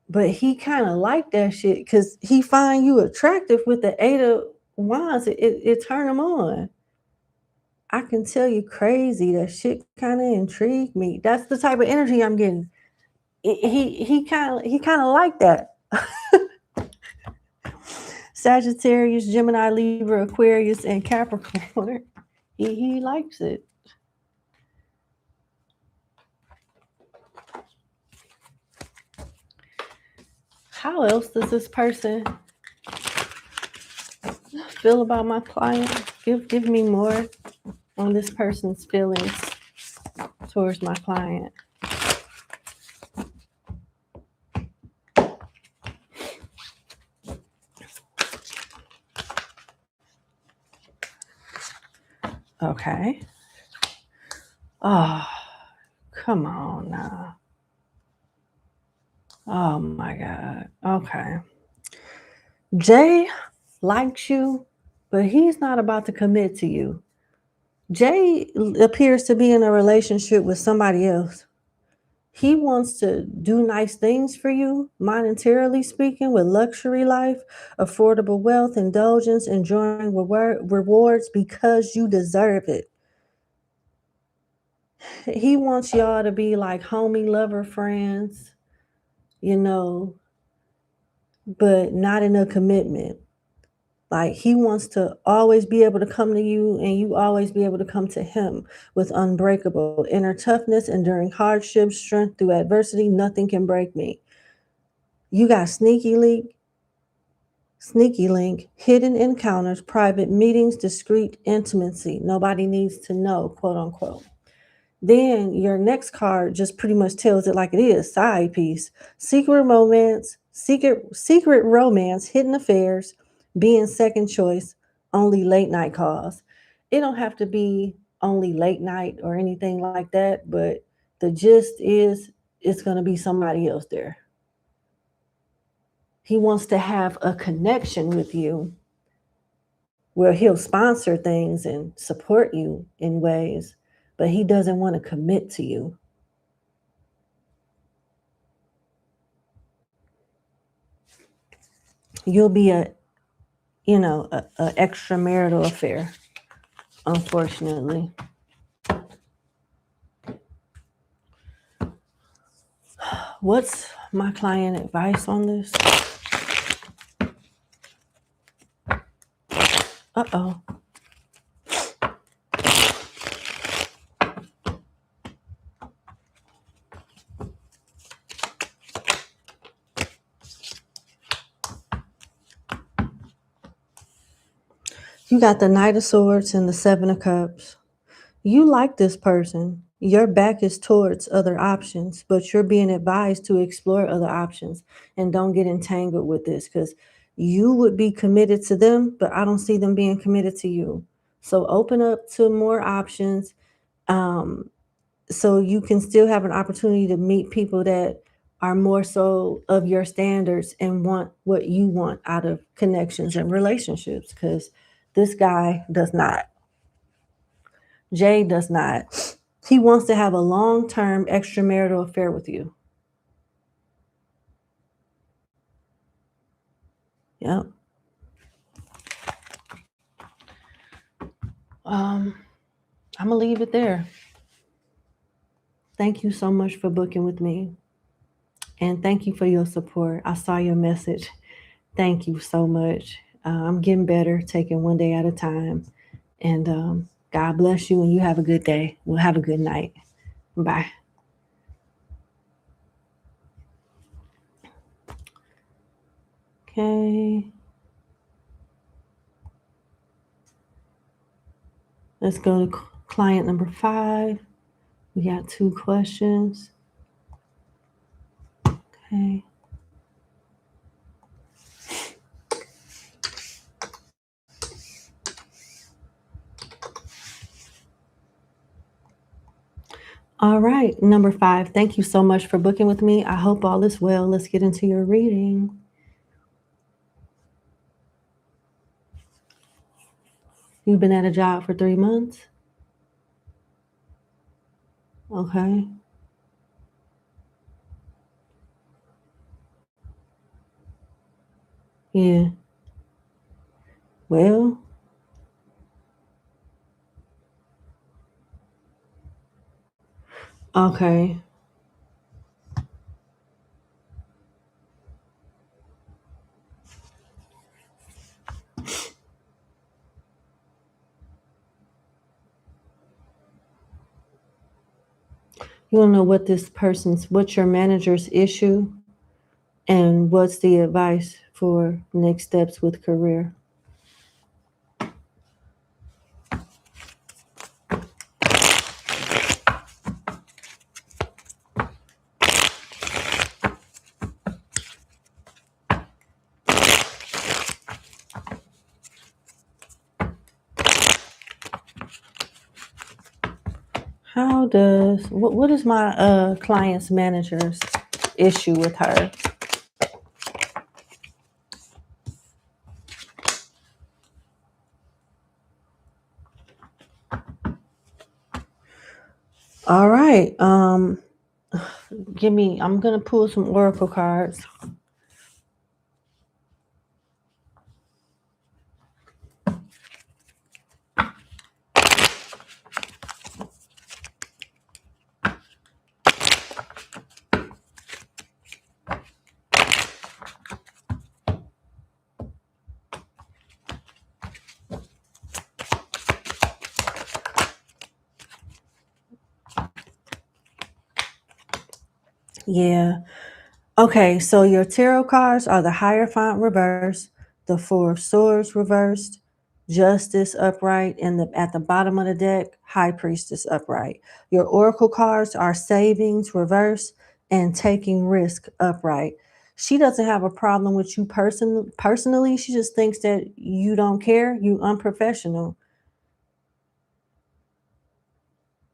But he kind of like that shit because he find you attractive with the Eight of Wands. It turn him on. I can tell you crazy. That shit kind of intrigued me. That's the type of energy I'm getting. He kind of like that. Sagittarius, Gemini, Libra, Aquarius, and Capricorn. He likes it. How else does this person feel about my client? Give me more on this person's feelings towards my client. Okay. Oh, come on now. Oh my God. Okay. Jay likes you, but he's not about to commit to you. Jay appears to be in a relationship with somebody else. He wants to do nice things for you, monetarily speaking, with luxury life, affordable wealth, indulgence, enjoying rewards because you deserve it. He wants y'all to be like homie, lover, friends, but not in a commitment. Like he wants to always be able to come to you and you always be able to come to him with unbreakable inner toughness, enduring hardships, strength through adversity. Nothing can break me. You got sneaky link, hidden encounters, private meetings, discreet intimacy. Nobody needs to know, quote unquote. Then your next card just pretty much tells it like it is, side piece. Secret romance, hidden affairs, being second choice, only late night calls. It don't have to be only late night or anything like that, but the gist is it's going to be somebody else there. He wants to have a connection with you where he'll sponsor things and support you in ways, but he doesn't want to commit to you. You'll be a extramarital affair, unfortunately. What's my client advice on this? Uh-oh. You got the Knight of Swords and the Seven of Cups. You like this person. Your back is towards other options, but you're being advised to explore other options and don't get entangled with this because you would be committed to them, but I don't see them being committed to you. So open up to more options so you can still have an opportunity to meet people that are more so of your standards and want what you want out of connections and relationships because this guy does not. Jay does not. He wants to have a long-term extramarital affair with you. Yep. I'm gonna leave it there. Thank you so much for booking with me. And thank you for your support. I saw your message. Thank you so much. I'm getting better, taking one day at a time. And God bless you and you have a good day. We'll have a good night. Bye. Okay. Let's go to client number 5. We got 2 questions. Okay. All right, number 5. Thank you so much for booking with me. I hope all is well. Let's get into your reading. You've been at a job for 3 months? Okay. Yeah. Well, okay. You want to know what's your manager's issue and what's the advice for next steps with career? What is my client's manager's issue with her? All right. I'm gonna pull some oracle cards. Yeah. Okay, so your tarot cards are the Hierophant reversed, the Four of Swords reversed, Justice upright, and at the bottom of the deck, High Priestess upright. Your oracle cards are Savings reversed and Taking Risk upright. She doesn't have a problem with you personally. She just thinks that you don't care, you unprofessional.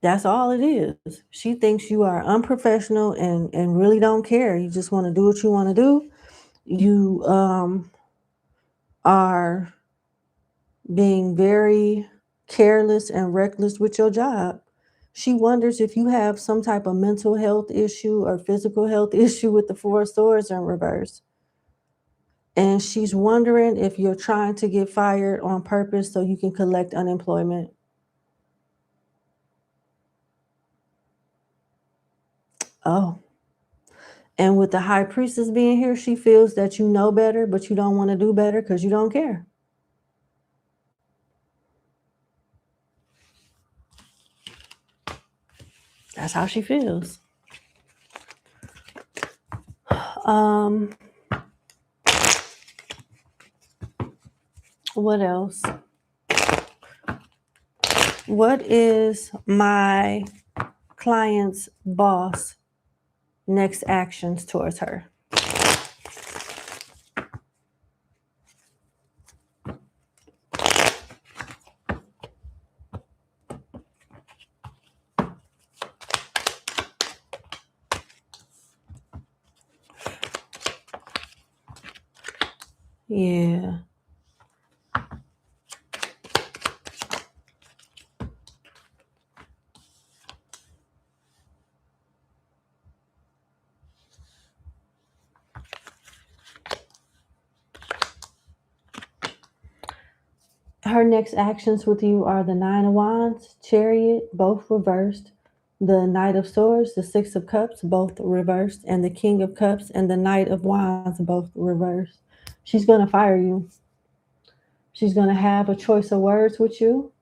That's all it is. She thinks you are unprofessional and really don't care. You just want to do what you want to do. You are being very careless and reckless with your job. She wonders if you have some type of mental health issue or physical health issue with the Four of Swords in reverse. And she's wondering if you're trying to get fired on purpose so you can collect unemployment. Oh. And with the High Priestess being here, she feels that you know better, but you don't want to do better because you don't care. That's how she feels. What else? What is my client's boss next actions towards her? Yeah. Her next actions with you are the Nine of Wands, Chariot, both reversed, the Knight of Swords, the Six of Cups, both reversed, and the King of Cups and the Knight of Wands, both reversed. She's going to fire you. She's going to have a choice of words with you,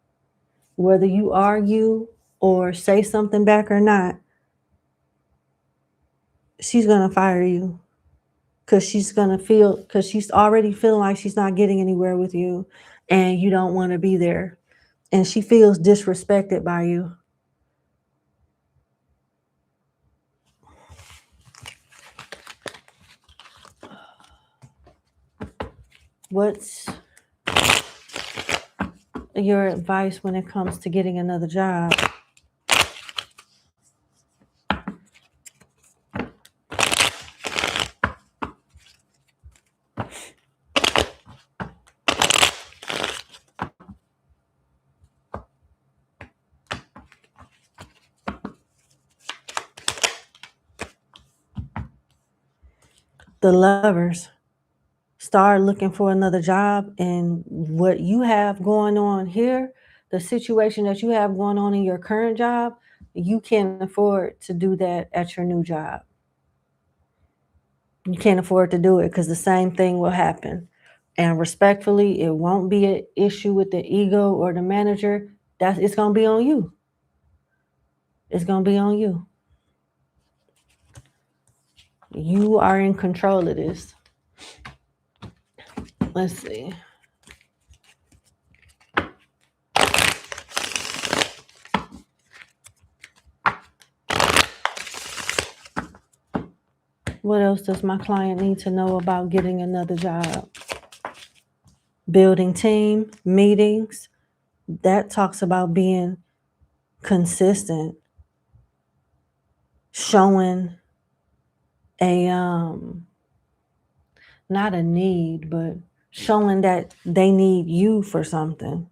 whether you argue or say something back or not. She's going to fire you because she's already feeling like she's not getting anywhere with you and you don't want to be there. And she feels disrespected by you. What's your advice when it comes to getting another job? The Lovers. Start looking for another job, and what you have going on here, the situation that you have going on in your current job, you can't afford to do that at your new job. You can't afford to do it because the same thing will happen. And respectfully, it won't be an issue with the ego or the manager. It's gonna be on you. It's gonna be on you. You are in control of this. Let's see. What else does my client need to know about getting another job? Building team, meetings. That talks about being consistent, showing a not a need, but showing that they need you for something.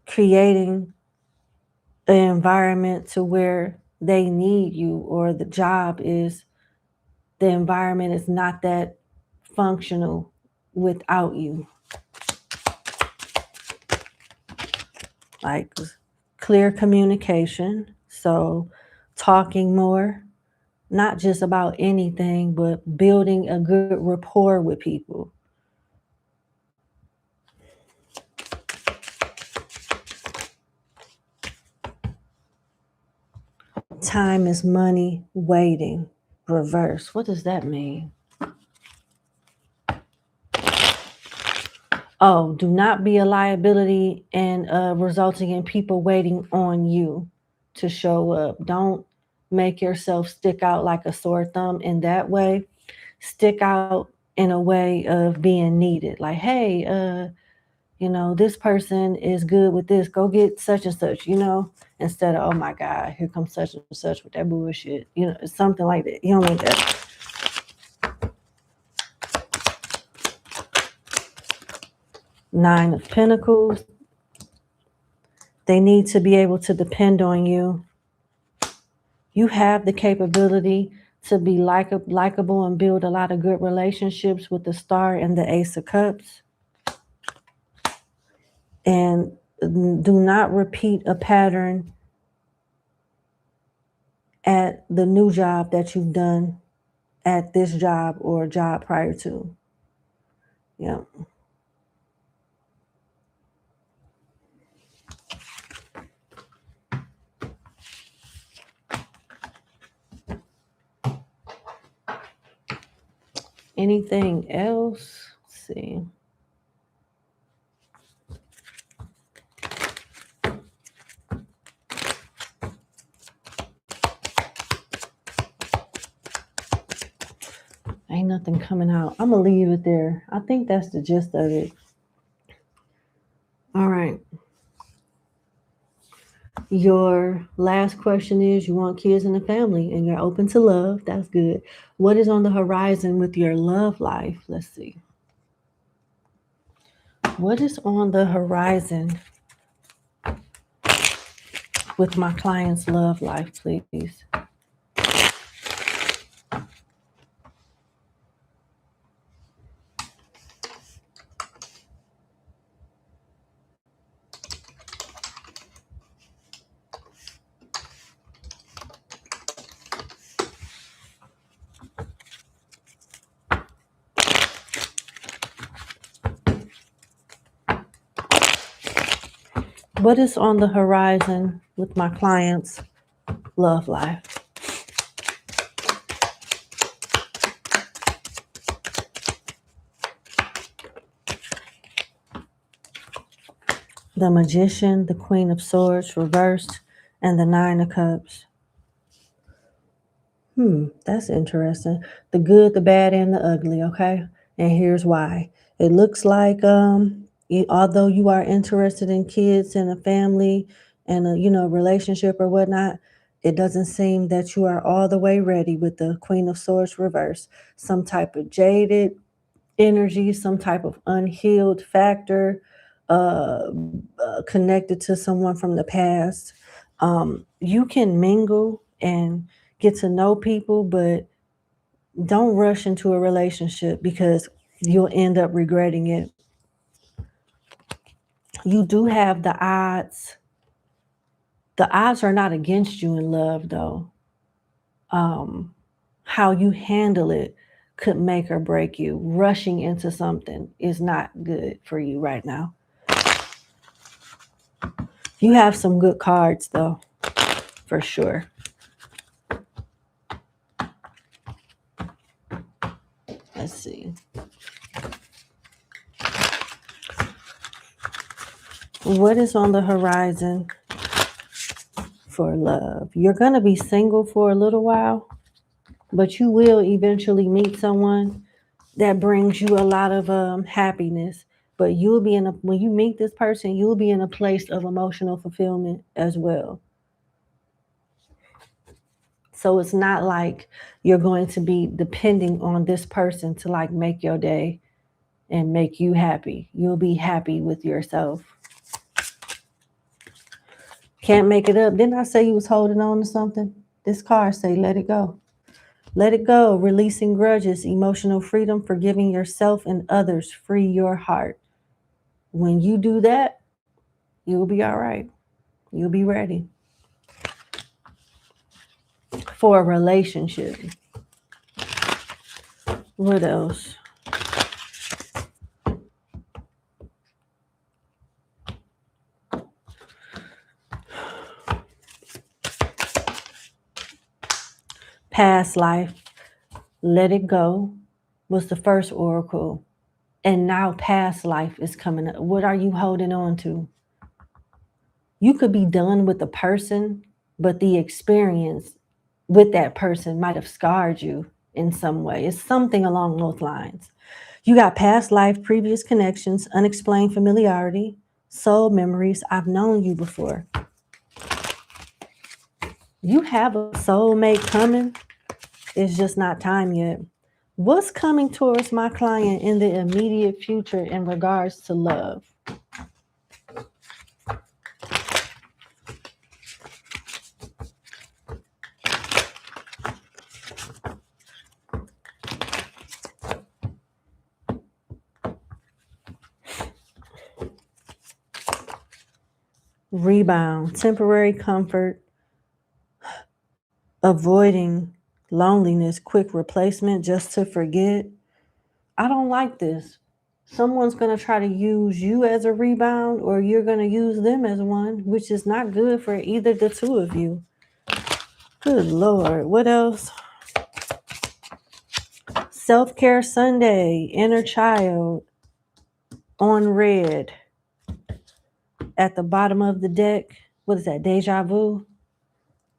Creating an environment to where they need you, or the job is, the environment is not that functional without you. Like clear communication. So talking more, not just about anything, but building a good rapport with people. Time is money waiting. Reverse. What does that mean? Oh, do not be a liability and resulting in people waiting on you to show up. Don't make yourself stick out like a sore thumb in that way. Stick out in a way of being needed. Like, hey, this person is good with this. Go get such and such, instead of, oh my God, here comes such and such with that bullshit. Something like that. You don't need that. Nine of Pentacles. They need to be able to depend on you. You have the capability to be likable and build a lot of good relationships with the Star and the Ace of Cups. And do not repeat a pattern at the new job that you've done at this job or job prior to. Yeah. Anything else? Let's see. Ain't nothing coming out. I'm going to leave it there. I think that's the gist of it. All right. Your last question is, you want kids in the family and you're open to love. That's good. What is on the horizon with your love life? Let's see. What is on the horizon with my client's love life, please? What is on the horizon with my client's love life? The Magician, the Queen of Swords reversed, and the Nine of Cups. That's interesting. The good, the bad, and the ugly, okay? And here's why. It looks like although you are interested in kids and a family and a relationship or whatnot, it doesn't seem that you are all the way ready with the Queen of Swords reverse. Some type of jaded energy, some type of unhealed factor connected to someone from the past. You can mingle and get to know people, but don't rush into a relationship because you'll end up regretting it. You do have the odds. The odds are not against you in love, though. How you handle it could make or break you. Rushing into something is not good for you right now. You have some good cards, though, for sure. Let's see. What is on the horizon for love? You're going to be single for a little while, but you will eventually meet someone that brings you a lot of happiness. But you'll be when you meet this person, you'll be in a place of emotional fulfillment as well. So it's not like you're going to be depending on this person to like make your day and make you happy. You'll be happy with yourself. Can't make it up. Didn't I say you was holding on to something? This card say let it go. Let it go. Releasing grudges, emotional freedom, forgiving yourself and others. Free your heart. When you do that, you'll be all right. You'll be ready for a relationship. What else? Past life, let it go was the first oracle. And now past life is coming up. What are you holding on to? You could be done with the person, but the experience with that person might have scarred you in some way. It's something along those lines. You got past life, previous connections, unexplained familiarity, soul memories. I've known you before. You have a soulmate coming. It's just not time yet. What's coming towards my client in the immediate future in regards to love? Rebound, temporary comfort, avoiding loneliness, quick replacement just to forget. I don't like this. Someone's going to try to use you as a rebound, or you're going to use them as one, which is not good for either the two of you. Good Lord. What else? Self-care Sunday, inner child on red at the bottom of the deck. What is that? Deja vu?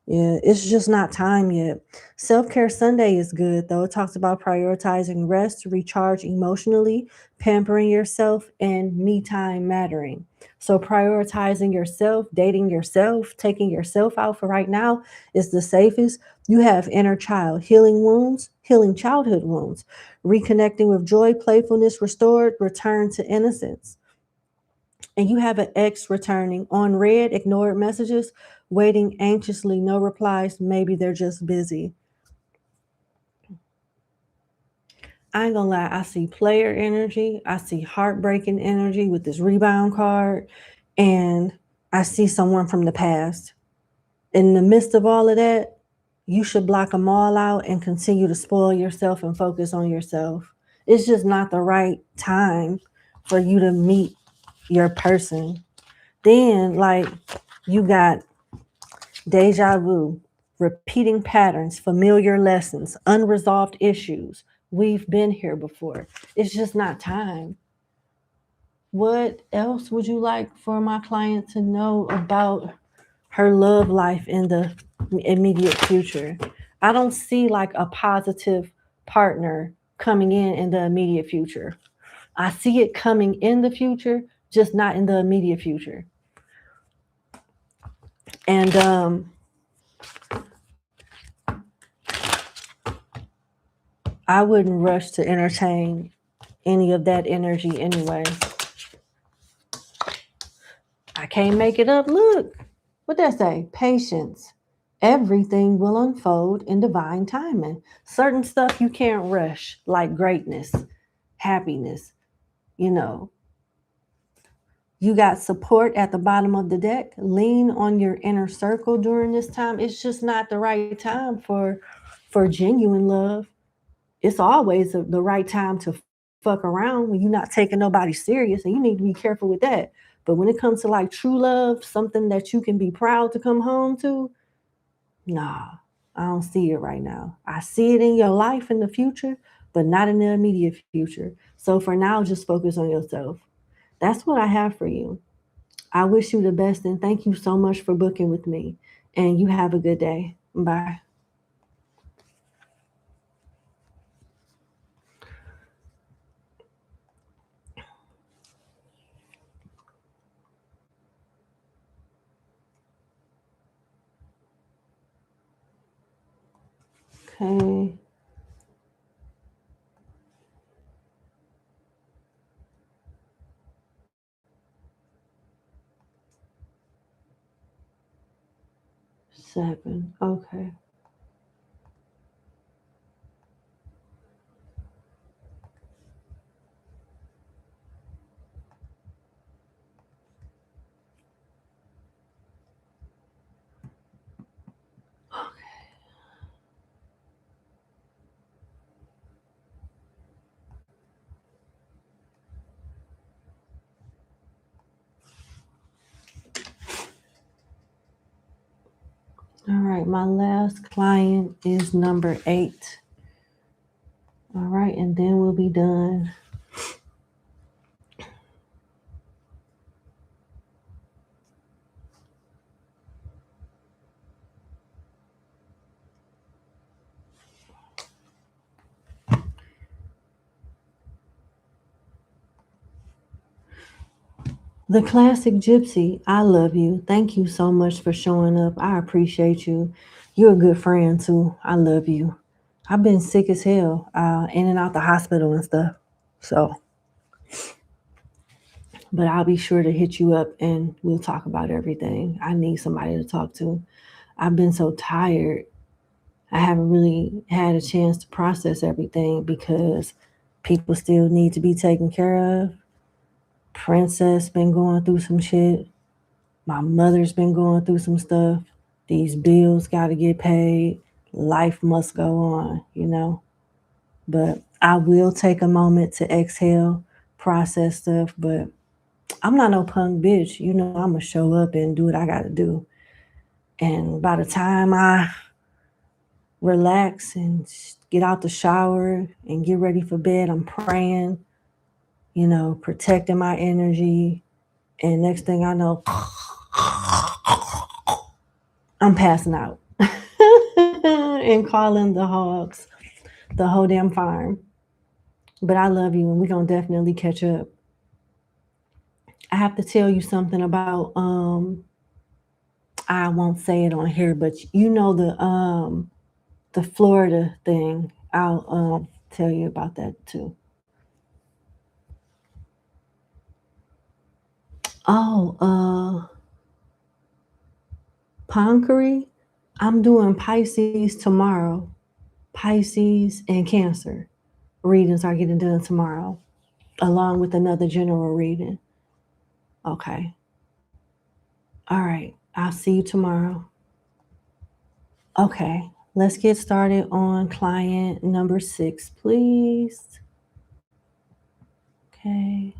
Yeah, it's just not time yet. Self-care Sunday is good, though. It talks about prioritizing rest, recharge emotionally, pampering yourself, and me time mattering. So prioritizing yourself, dating yourself, taking yourself out for right now is the safest. You have inner child, healing wounds, healing childhood wounds, reconnecting with joy, playfulness restored, return to innocence. And you have an ex returning on red, ignored messages, waiting anxiously, no replies. Maybe they're just busy. I ain't gonna lie, I see player energy, I see heartbreaking energy with this rebound card, and I see someone from the past. In the midst of all of that, you should block them all out and continue to spoil yourself and focus on yourself. It's just not the right time for you to meet your person. Then, like, you got deja vu, repeating patterns, familiar lessons, unresolved issues. We've been here before. It's just not time. What else would you like for my client to know about her love life in the immediate future? I don't see like a positive partner coming in the immediate future. I see it coming in the future, just not in the immediate future. And I wouldn't rush to entertain any of that energy anyway. I can't make it up. Look, what that say? Patience. Everything will unfold in divine timing. Certain stuff you can't rush, like greatness, happiness. You know, you got support at the bottom of the deck. Lean on your inner circle during this time. It's just not the right time for genuine love. It's always the right time to fuck around when you're not taking nobody serious, and you need to be careful with that. But when it comes to like true love, something that you can be proud to come home to, nah, I don't see it right now. I see it in your life in the future, but not in the immediate future. So for now, just focus on yourself. That's what I have for you. I wish you the best and thank you so much for booking with me. And you have a good day. Bye. Okay. 7. Okay. All right. My last client is number 8. All right. And then we'll be done. The classic gypsy, I love you. Thank you so much for showing up. I appreciate you. You're a good friend too. I love you. I've been sick as hell, in and out the hospital and stuff. So, but I'll be sure to hit you up and we'll talk about everything. I need somebody to talk to. I've been so tired. I haven't really had a chance to process everything because people still need to be taken care of. Princess been going through some shit. My mother's been going through some stuff. These bills got to get paid. Life must go on. But I will take a moment to exhale, process stuff. But I'm not no punk bitch. I'm going to show up and do what I got to do. And by the time I relax and get out the shower and get ready for bed, I'm praying, protecting my energy. And next thing I know, I'm passing out and calling the hogs, the whole damn farm. But I love you and we're going to definitely catch up. I have to tell you something about, I won't say it on here, but the Florida thing. I'll tell you about that too. Oh, Ponkery. I'm doing Pisces tomorrow. Pisces and Cancer readings are getting done tomorrow, along with another general reading. Okay. All right. I'll see you tomorrow. Okay. Let's get started on client number 6, please. Okay.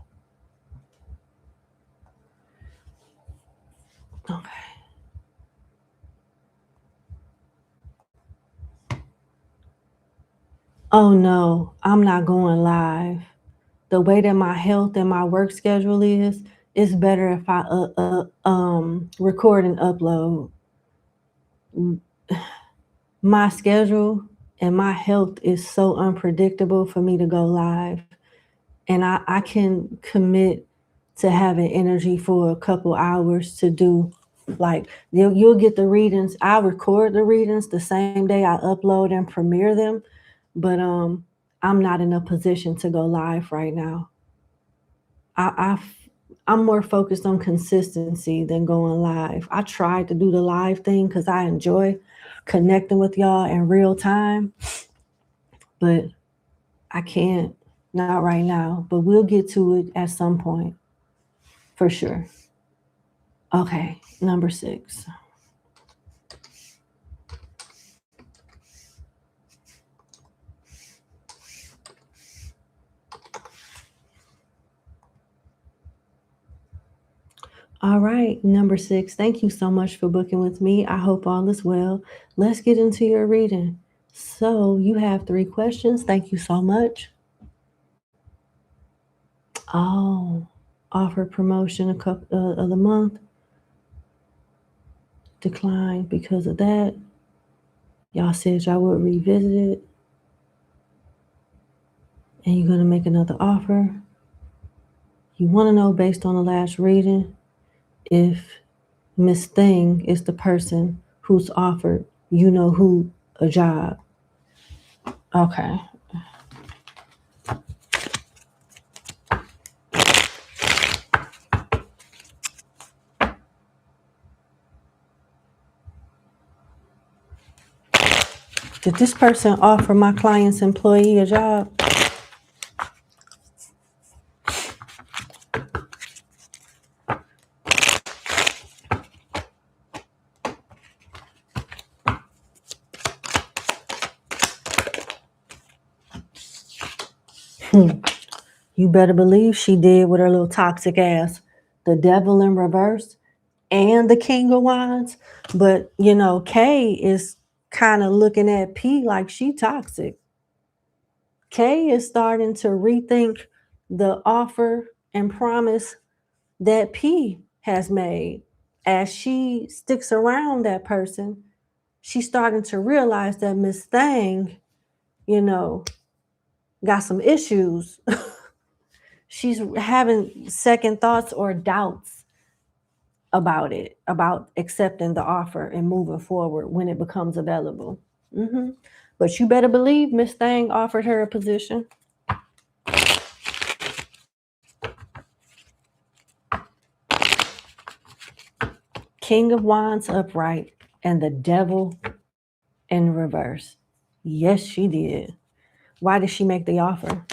Okay. Oh no, I'm not going live. The way that my health and my work schedule is, it's better if I record and upload. My schedule and my health is so unpredictable for me to go live. And I can commit to having energy for a couple hours to do, like, you'll get the readings. I record the readings the same day I upload and premiere them, but I'm not in a position to go live right now. I'm more focused on consistency than going live. I tried to do the live thing because I enjoy connecting with y'all in real time, but I can't, not right now. But we'll get to it at some point for sure. Okay, number 6. All right, number 6. Thank you so much for booking with me. I hope all is well. Let's get into your reading. So, you have 3 questions. Thank you so much. Oh, offer promotion a couple of the month. Declined because of that. Y'all said y'all would revisit it. And you're going to make another offer. You want to know, based on the last reading, if Miss Thing is the person who's offered you know who a job. Okay. Did this person offer my client's employee a job? You better believe she did with her little toxic ass. The devil in reverse and the king of wands. But, Kay is kind of looking at P like she toxic. Kay is starting to rethink the offer and promise that P has made. As she sticks around that person, she's starting to realize that Miss Thang, got some issues. She's having second thoughts or doubts about it, about accepting the offer and moving forward when it becomes available. But you better believe Miss Thang offered her a position. King of Wands upright and the devil in reverse. Yes, she did. Why did she make the offer?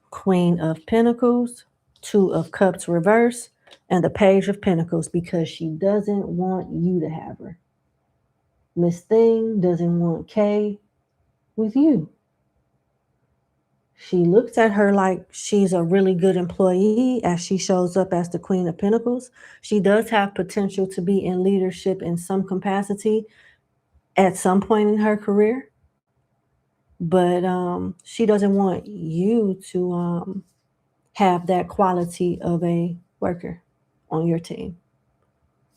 Queen of Pentacles, Two of Cups reverse, and the Page of Pentacles, because she doesn't want you to have her. Miss Thing doesn't want Kay with you. She looks at her like she's a really good employee as she shows up as the Queen of Pentacles. She does have potential to be in leadership in some capacity at some point in her career. But she doesn't want you to have that quality of a worker on your team.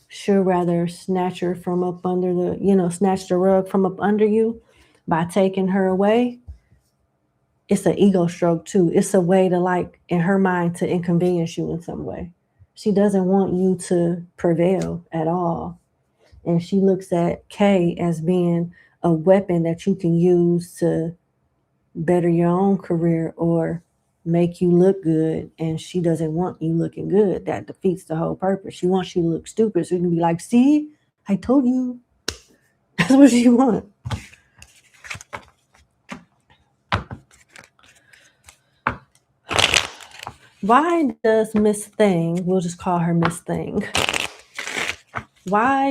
She'll rather snatch her from up under snatch the rug from up under you by taking her away. It's an ego stroke too. It's a way to, like, in her mind, to inconvenience you in some way. She doesn't want you to prevail at all. And she looks at Kay as being a weapon that you can use to better your own career or make you look good. And she doesn't want you looking good. That defeats the whole purpose. She wants you to look stupid so you can be like, see, I told you. That's what she wants. Why does Miss Thing, we'll just call her Miss Thing. Why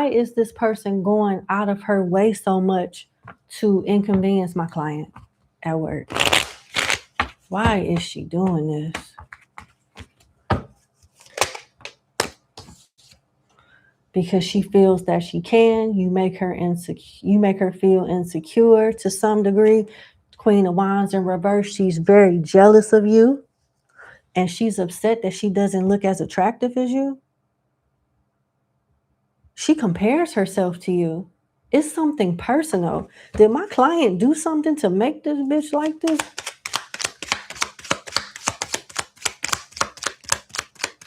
is this person going out of her way so much to inconvenience my client at work? Why is she doing this? Because she feels that she can. You make her feel insecure to some degree. Queen of Wands in reverse. She's very jealous of you. And she's upset that she doesn't look as attractive as you. She compares herself to you. It's something personal. Did my client do something to make this bitch like this?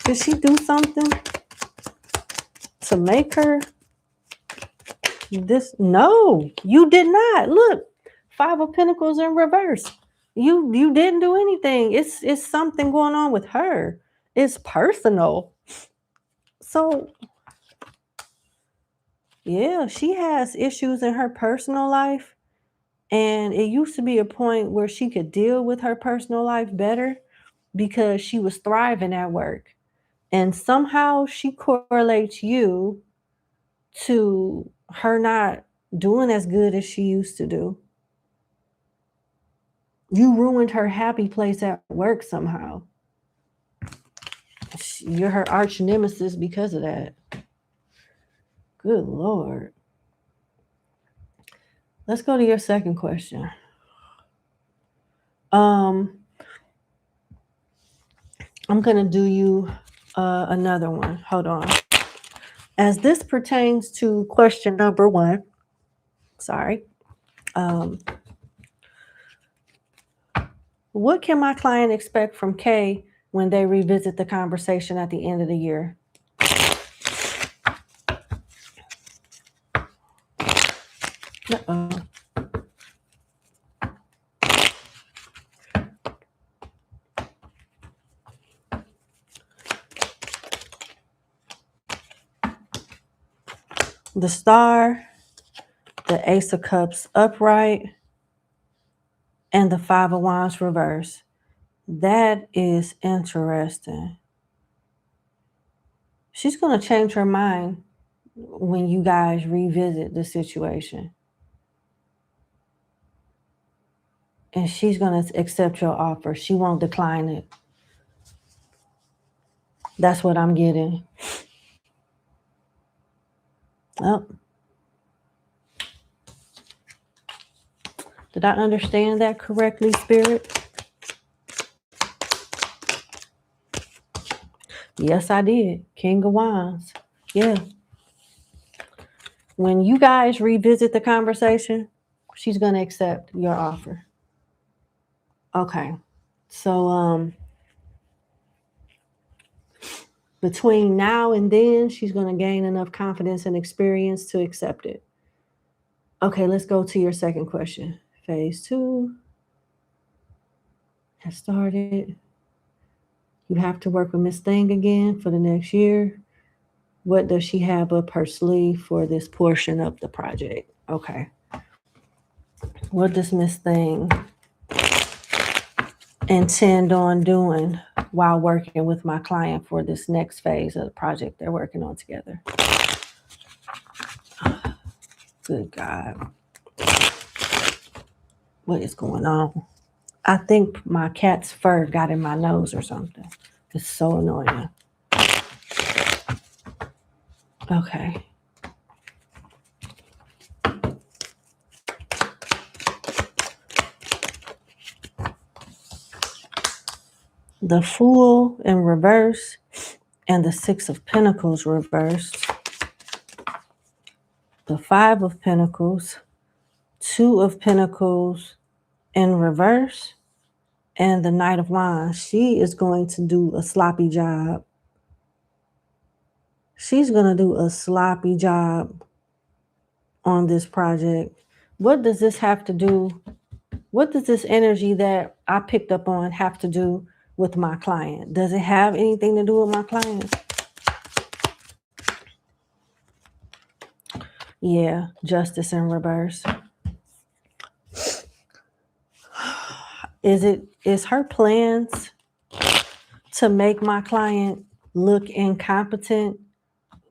Did she do something to make her this? No, you did not. Look, Five of Pentacles in reverse. You didn't do anything. It's something going on with her. It's personal. So yeah, she has issues in her personal life. And it used to be a point where she could deal with her personal life better because she was thriving at work. And somehow she correlates you to her not doing as good as she used to do. You ruined her happy place at work somehow. You're her arch nemesis because of that. Good Lord. Let's go to your second question. I'm gonna do you another one. Hold on. As this pertains to question number one, sorry. What can my client expect from Kay when they revisit the conversation at the end of the year? Uh-oh. The Star, the Ace of Cups upright, and the Five of Wands reverse. That is interesting. She's going to change her mind when you guys revisit the situation. And she's going to accept your offer. She won't decline it. That's what I'm getting. Oh. Did I understand that correctly, Spirit? Yes, I did. King of Wands. Yeah. When you guys revisit the conversation, she's going to accept your offer. Okay. So between now and then, she's going to gain enough confidence and experience to accept it. Okay, let's go to your second question. Phase 2 has started. You have to work with Miss Thing again for the next year. What does she have up her sleeve for this portion of the project? Okay. What does Miss Thing intend on doing while working with my client for this next phase of the project they're working on together? Good God. What is going on? I think my cat's fur got in my nose or something. It's so annoying. Okay. The Fool in reverse and the Six of Pentacles reversed. The Five of Pentacles, Two of Pentacles in reverse, and the Knight of Wands. She is going to do a sloppy job. She's going to do a sloppy job on this project. What does this have to do? What does this energy that I picked up on have to do with my client? Does it have anything to do with my client? Yeah, Justice in reverse. Is her plans to make my client look incompetent?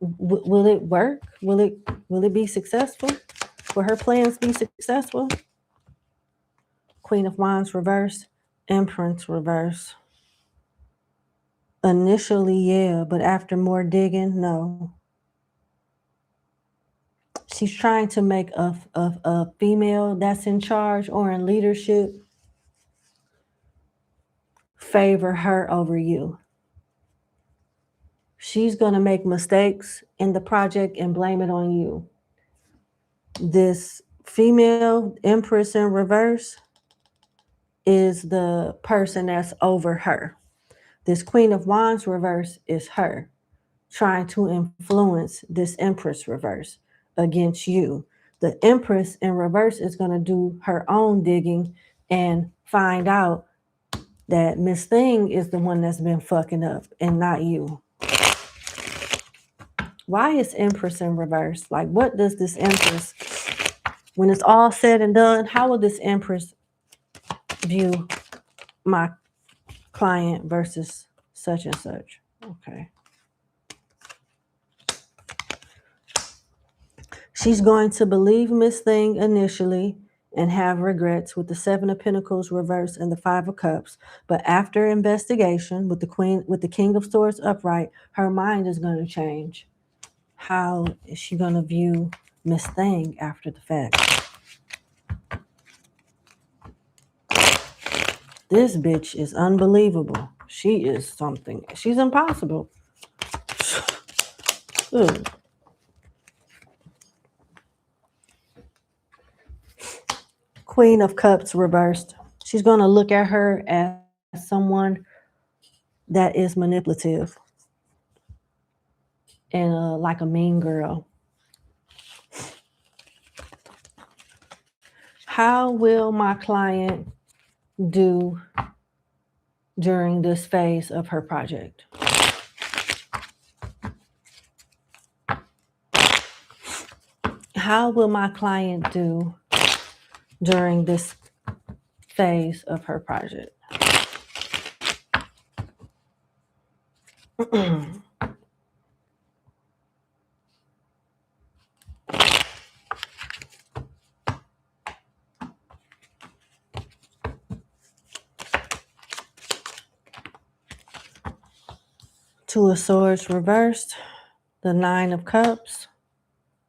Will it work? Will it be successful? Will her plans be successful? Queen of Wands reverse, Empress reverse. Initially, yeah, but after more digging, no. She's trying to make a female that's in charge or in leadership favor her over you. She's going to make mistakes in the project and blame it on you. This female Empress in reverse is the person that's over her. This Queen of Wands reverse is her trying to influence this Empress reverse against you. The Empress in reverse is going to do her own digging and find out that Miss Thing is the one that's been fucking up and not you. Why is Empress in reverse? Like, what does this Empress, when it's all said and done, how will this Empress view my client versus such and such? Okay. She's going to believe Miss Thing initially and have regrets with the Seven of Pentacles reversed and the Five of Cups. But after investigation with the King of Swords upright, her mind is going to change. How is she going to view Miss Thing after the fact? This bitch is unbelievable. She is something. She's impossible. Ugh. Queen of Cups reversed. She's going to look at her as someone that is manipulative and like a mean girl. How will my client do during this phase of her project? How will my client do during this phase of her project? Two of Swords reversed, the Nine of Cups,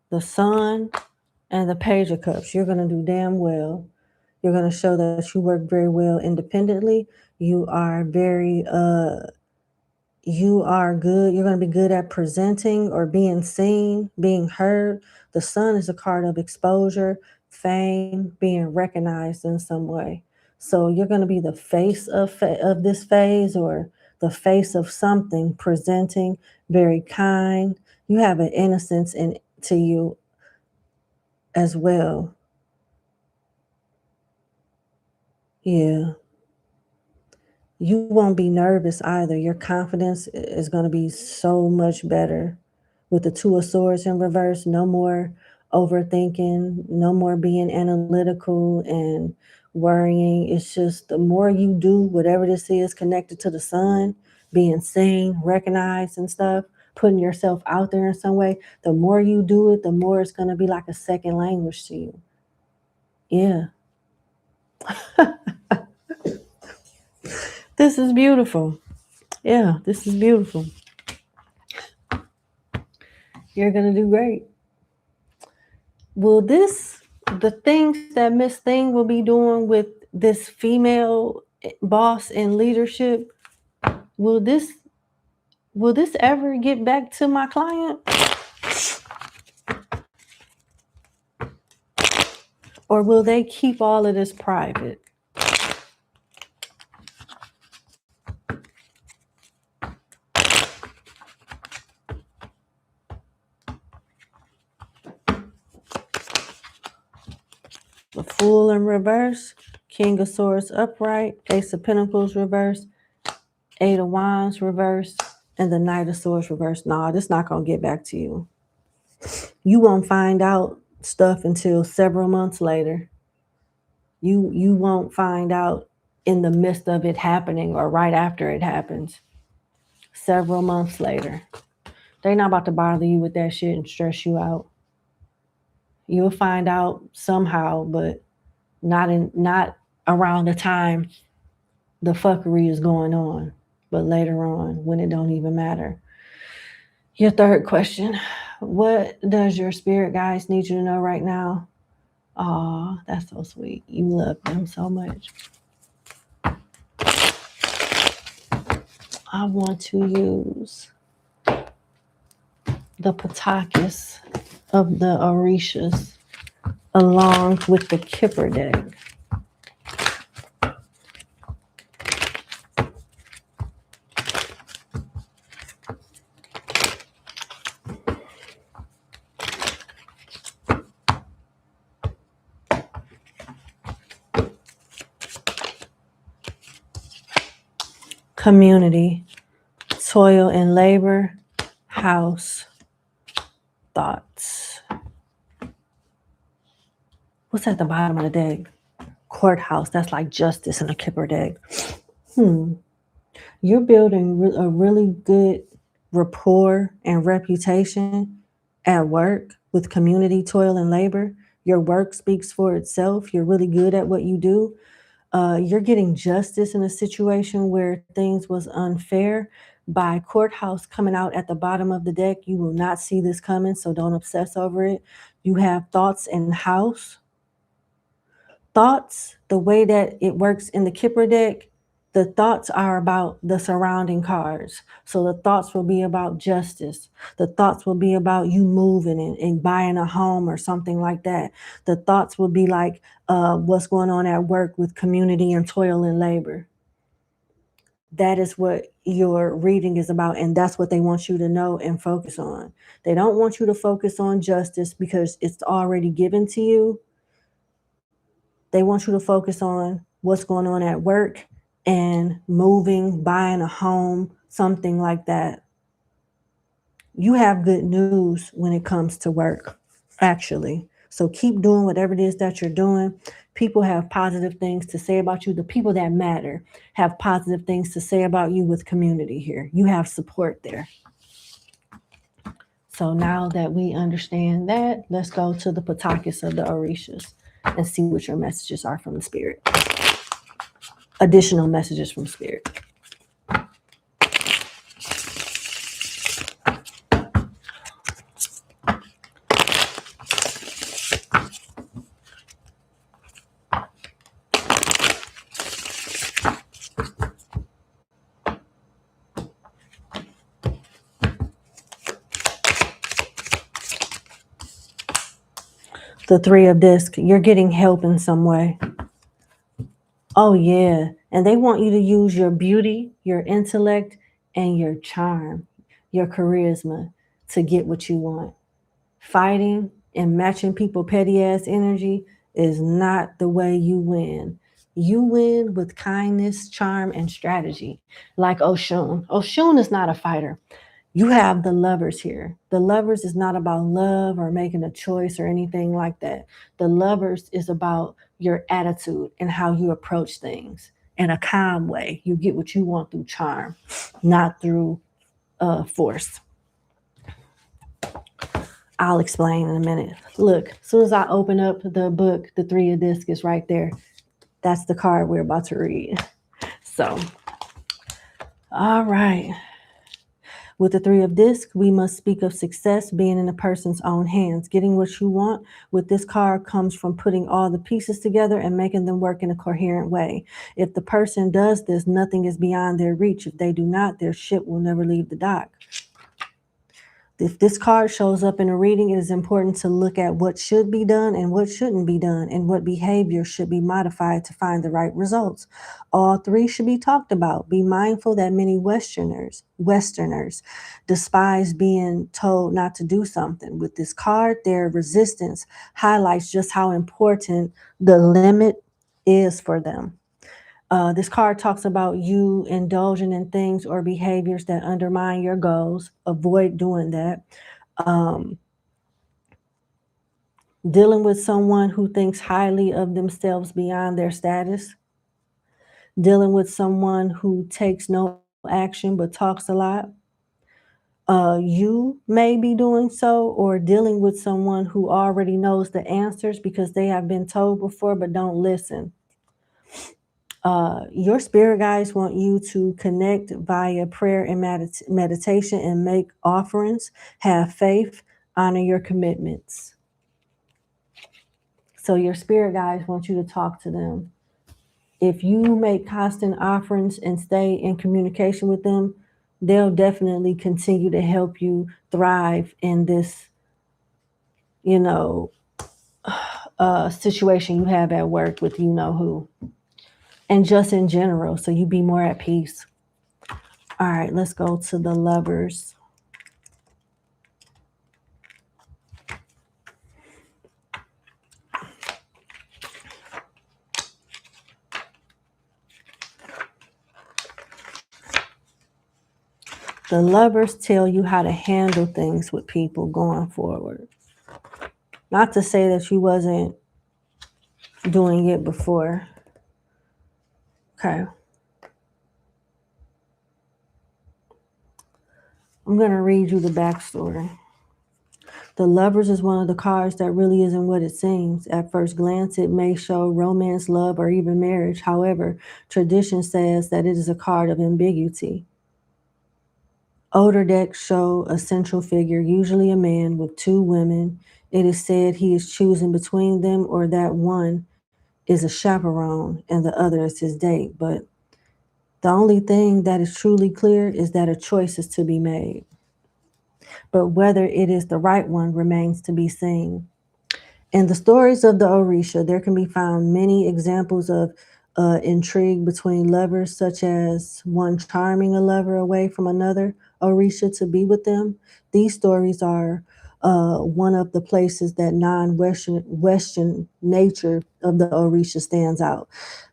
the Sun, and the Page of Cups. You're going to do damn well. You're going to show that you work very well independently. You are very, you are good. You're going to be good at presenting or being seen, being heard. The Sun is a card of exposure, fame, being recognized in some way. So you're going to be the face of this phase, or the face of something, presenting, very kind. You have an innocence to you as well. Yeah. You won't be nervous either. Your confidence is going to be so much better. With the Two of Swords in reverse, no more overthinking, no more being analytical and worrying. It's just the more you do whatever this is connected to the Sun, being seen, recognized and stuff, putting yourself out there in some way, the more you do it, the more it's going to be like a second language to you. Yeah. This is beautiful. Yeah, this is beautiful. You're going to do great. Will the things that Miss Thing will be doing with this female boss in leadership, will this ever get back to my client? Or will they keep all of this private? The Fool in reverse, King of Swords upright, Ace of Pentacles reverse, Eight of Wands reverse, and the Knight of Swords reverse. Nah, this not going to get back to you. You won't find out stuff until several months later. You won't find out in the midst of it happening or right after it happens. Several months later. They're not about to bother you with that shit and stress you out. You'll find out somehow, but not around the time the fuckery is going on, but later on when it don't even matter. Your third question, what does your spirit guides need you to know right now? Oh, that's so sweet. You love them so much. I want to use the Patakis of the Orishas along with the Kipper deck. Community, toil and labor, house, thoughts. What's at the bottom of the deck? Courthouse. That's like justice in a Kipper deck. You're building a really good rapport and reputation at work with community, toil, and labor. Your work speaks for itself. You're really good at what you do. You're getting justice in a situation where things was unfair. By courthouse coming out at the bottom of the deck, you will not see this coming, so don't obsess over it. You have thoughts and house. Thoughts, the way that it works in the Kipper deck, the thoughts are about the surrounding cards. So the thoughts will be about justice. The thoughts will be about you moving and buying a home or something like that. The thoughts will be like what's going on at work with community and toil and labor. That is what your reading is about, and that's what they want you to know and focus on. They don't want you to focus on justice because it's already given to you. They want you to focus on what's going on at work and moving, buying a home, something like that. You have good news when it comes to work, actually. So keep doing whatever it is that you're doing. People have positive things to say about you. The people that matter have positive things to say about you with community here. You have support there. So now that we understand that, let's go to the Patakis of the Orishas and see what your messages are from the spirit. Additional messages from spirit. The Three of Discs, you're getting help in some way. Oh, yeah. And they want you to use your beauty, your intellect, and your charm, your charisma to get what you want. Fighting and matching people petty ass energy is not the way you win. You win with kindness, charm, and strategy, like Oshun. Oshun is not a fighter. You have the Lovers here. The Lovers is not about love or making a choice or anything like that. The Lovers is about your attitude and how you approach things in a calm way. You get what you want through charm, not through force. I'll explain in a minute. Look, as soon as I open up the book, the Three of Discs is right there. That's the card we're about to read. So, all right. With the Three of Discs, we must speak of success being in a person's own hands. Getting what you want with this card comes from putting all the pieces together and making them work in a coherent way. If the person does this, nothing is beyond their reach. If they do not, their ship will never leave the dock. If this card shows up in a reading, it is important to look at what should be done and what shouldn't be done, and what behavior should be modified to find the right results. All three should be talked about. Be mindful that many Westerners despise being told not to do something. With this card, their resistance highlights just how important the limit is for them. This card talks about you indulging in things or behaviors that undermine your goals. Avoid doing that. Dealing with someone who thinks highly of themselves beyond their status. Dealing with someone who takes no action but talks a lot. You may be doing so, or dealing with someone who already knows the answers because they have been told before but don't listen. Your spirit guides want you to connect via prayer and meditation and make offerings, have faith, honor your commitments. So your spirit guides want you to talk to them. If you make constant offerings and stay in communication with them, they'll definitely continue to help you thrive in this, situation you have at work with you know who, and just in general, so you be more at peace. All right, let's go to the Lovers. The Lovers tell you how to handle things with people going forward. Not to say that you wasn't doing it before. Okay. I'm going to read you the backstory. The Lovers is one of the cards that really isn't what it seems. At first glance, it may show romance, love, or even marriage. However, tradition says that it is a card of ambiguity. Older decks show a central figure, usually a man with two women. It is said he is choosing between them, or that one is a chaperone and the other is his date. But the only thing that is truly clear is that a choice is to be made. But whether it is the right one remains to be seen. In the stories of the Orisha, there can be found many examples of intrigue between lovers, such as one charming a lover away from another Orisha to be with them. These stories are one of the places that non-Western nature of the Orisha stands out.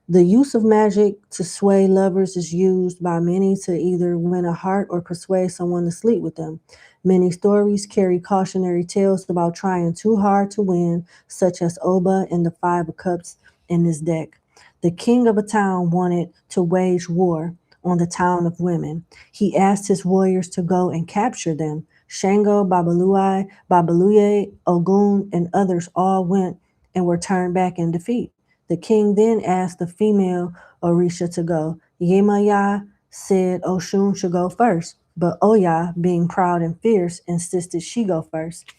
The use of magic to sway lovers is used by many to either win a heart or persuade someone to sleep with them. Many stories carry cautionary tales about trying too hard to win, such as Oba and the Five of Cups in this deck. The king of a town wanted to wage war on the town of women. He asked his warriors to go and capture them. Shango, Babaluye, Ogun, and others all went and were turned back in defeat. The king then asked the female Orisha to go. Yemaya said Oshun should go first, but Oya, being proud and fierce, insisted she go first.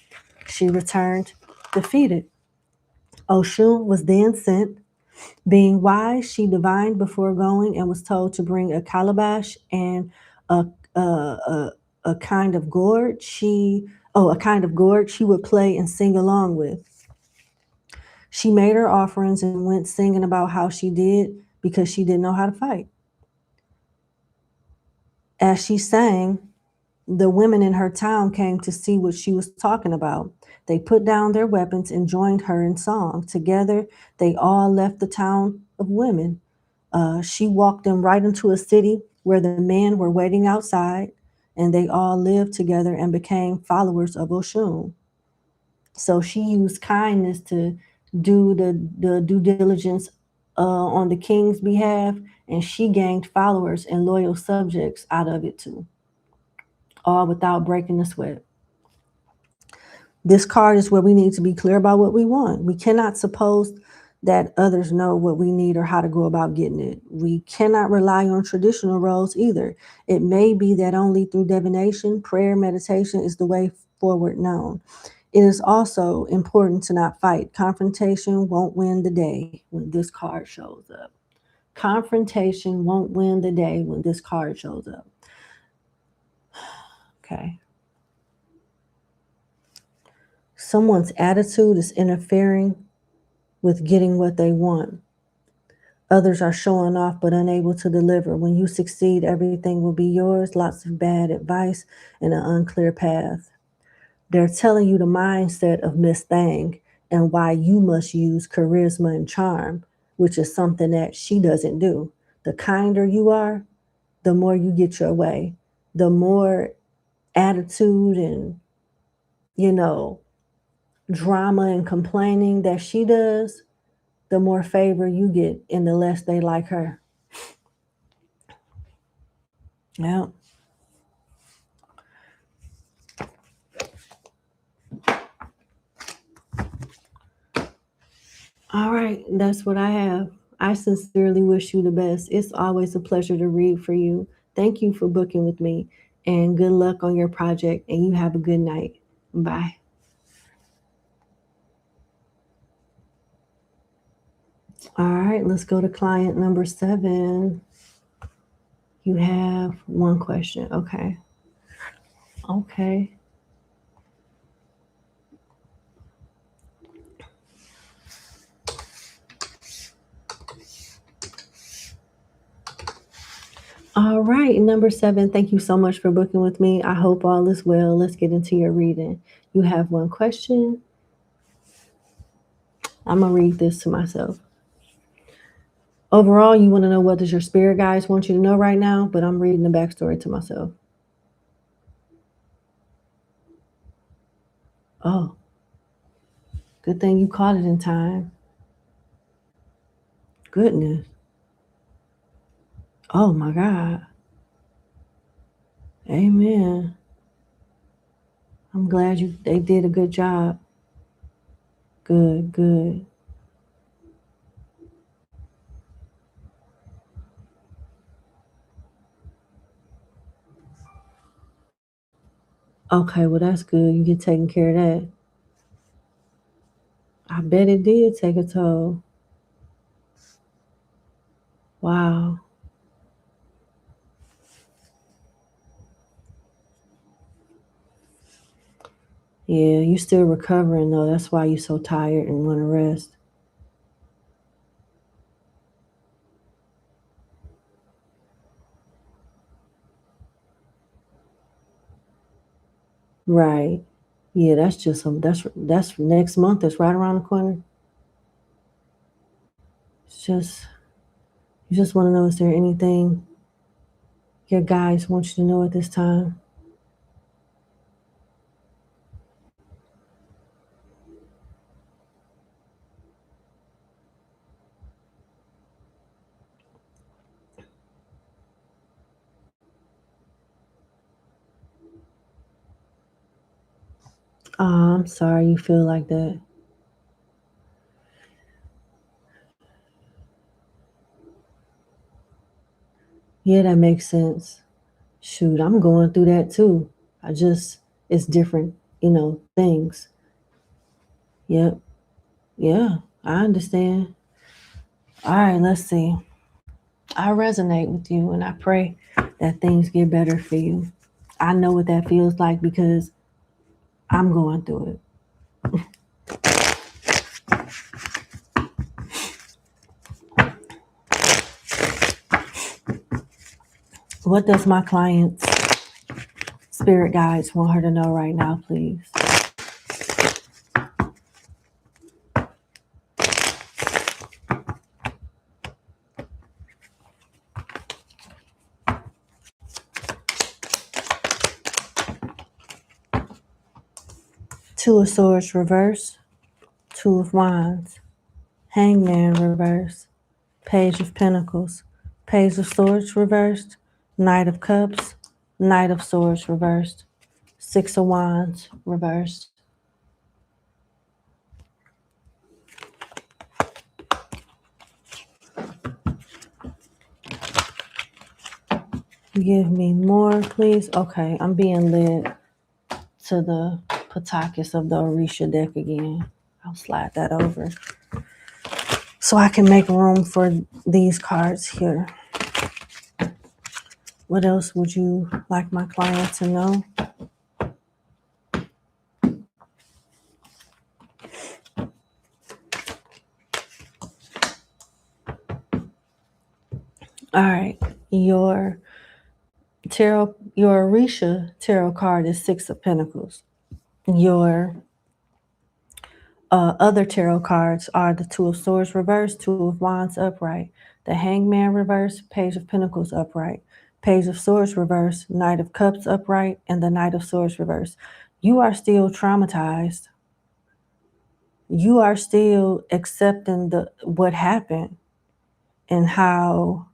She returned defeated. Oshun was then sent. Being wise, she divined before going and was told to bring a calabash and a a, a kind of gourd. A kind of gourd she would play and sing along with. She made her offerings and went singing about how she did because she didn't know how to fight. As she sang, the women in her town came to see what she was talking about. They put down their weapons and joined her in song. Together, they all left the town of women. She walked them right into a city where the men were waiting outside, and they all lived together and became followers of Oshun. So she used kindness to do the due diligence on the king's behalf, and she gained followers and loyal subjects out of it too, all without breaking a sweat. This card is where we need to be clear about what we want. We cannot suppose that others know what we need or how to go about getting it. We cannot rely on traditional roles either. It may be that only through divination, prayer, meditation is the way forward known. It is also important to not fight. Confrontation won't win the day when this card shows up. Confrontation won't win the day when this card shows up. Okay. Someone's attitude is interfering with getting what they want. Others are showing off but unable to deliver. When you succeed, everything will be yours. Lots of bad advice and an unclear path. They're telling you the mindset of Miss Thang and why you must use charisma and charm, which is something that she doesn't do. The kinder you are, the more you get your way. The more attitude and, drama and complaining that she does, the more favor you get and the less they like her. Yeah. All right, that's what I have. I sincerely wish you the best. It's always a pleasure to read for you. Thank you for booking with me, and good luck on your project, and you have a good night. Bye. All right, let's go to client number 7. You have one question. Okay. Okay. All right, number 7. Thank you so much for booking with me. I hope all is well. Let's get into your reading. You have one question. I'm going to read this to myself. Overall, you want to know what does your spirit guides want you to know right now, but I'm reading the backstory to myself. Oh, good thing you caught it in time. Goodness. Oh my God. Amen. I'm glad they did a good job. Good, good. Okay, well that's good. You get taken care of that. I bet it did take a toll. Wow. Yeah, you still recovering though. That's why you're so tired and want to rest. Right. Yeah, that's just that's next month. That's right around the corner. It's just you just want to know, is there anything your guides want you to know at this time? Oh, I'm sorry you feel like that. Yeah, that makes sense. Shoot, I'm going through that too. I just it's different, things. Yep. Yeah, I understand. All right, let's see. I resonate with you and I pray that things get better for you. I know what that feels like because I'm going through it. What does my client's spirit guides want her to know right now, please? Two of Swords reverse, Two of Wands, Hangman reverse, Page of Pentacles, Page of Swords reversed, Knight of Cups, Knight of Swords reversed, Six of Wands reversed. Give me more, please. Okay, I'm being led to the Patakis of the Orisha deck again. I'll slide that over so I can make room for these cards here. What else would you like my client to know? All right, your your Orisha tarot card is Six of Pentacles. Your other tarot cards are the Two of Swords reversed, Two of Wands upright, the Hangman reversed, Page of Pentacles upright, Page of Swords reversed, Knight of Cups upright, and the Knight of Swords reversed. You are still traumatized. You are still accepting what happened and how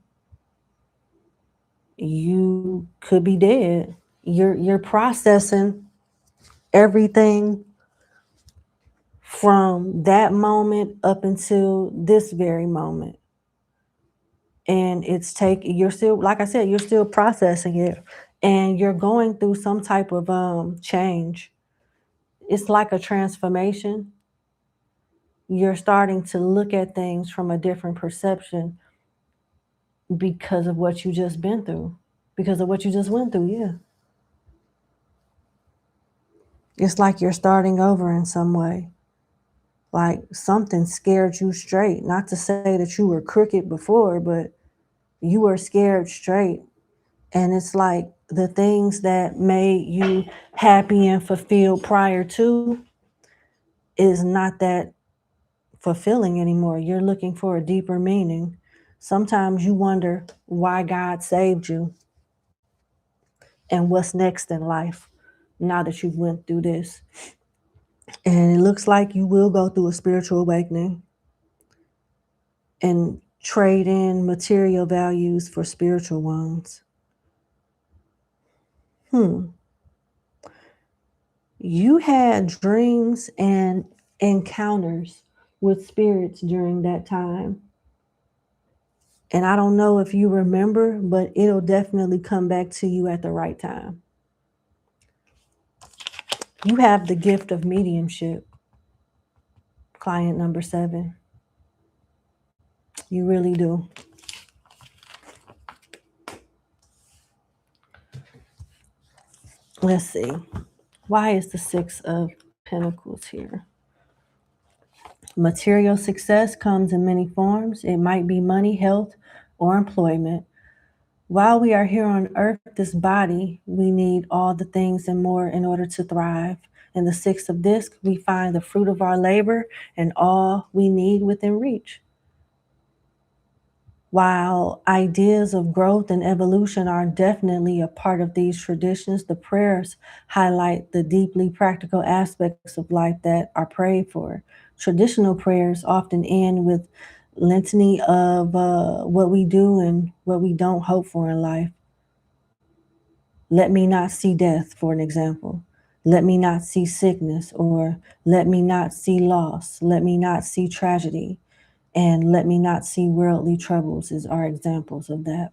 you could be dead. You're processing everything from that moment up until this very moment. And you're still, like I said, you're still processing it and you're going through some type of change. It's like a transformation. You're starting to look at things from a different perception because of what you just been through, because of what you just went through. Yeah. It's like you're starting over in some way. Like something scared you straight. Not to say that you were crooked before, but you were scared straight. And it's like the things that made you happy and fulfilled prior to is not that fulfilling anymore. You're looking for a deeper meaning. Sometimes you wonder why God saved you and what's next in life now that you've went through this. And it looks like you will go through a spiritual awakening and trade in material values for spiritual ones. You had dreams and encounters with spirits during that time. And I don't know if you remember, but it'll definitely come back to you at the right time. You have the gift of mediumship, client number 7. You really do. Let's see. Why is the 6 of Pentacles here? Material success comes in many forms. It might be money, health, or employment. While we are here on earth, this body, we need all the things and more in order to thrive. In the 6 of discs, we find the fruit of our labor and all we need within reach. While ideas of growth and evolution are definitely a part of these traditions, the prayers highlight the deeply practical aspects of life that are prayed for. Traditional prayers often end with litany of what we do and what we don't hope for in life. Let me not see death, for an example. Let me not see sickness, or let me not see loss. Let me not see tragedy. And let me not see worldly troubles are examples of that.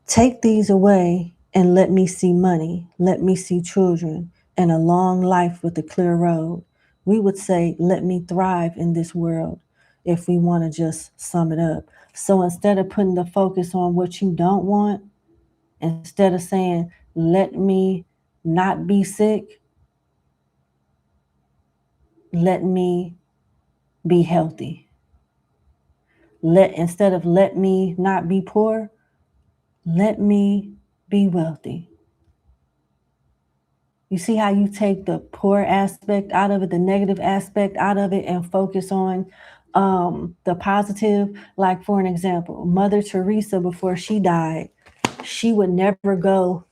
Take these away and let me see money. Let me see children and a long life with a clear road. We would say, let me thrive in this world if we want to just sum it up. So instead of putting the focus on what you don't want, instead of saying, let me not be sick, let me be healthy. Instead of let me not be poor, let me be wealthy. You see how you take the poor aspect out of it, the negative aspect out of it, and focus on the positive. Like, for an example, Mother Teresa, before she died, she would never go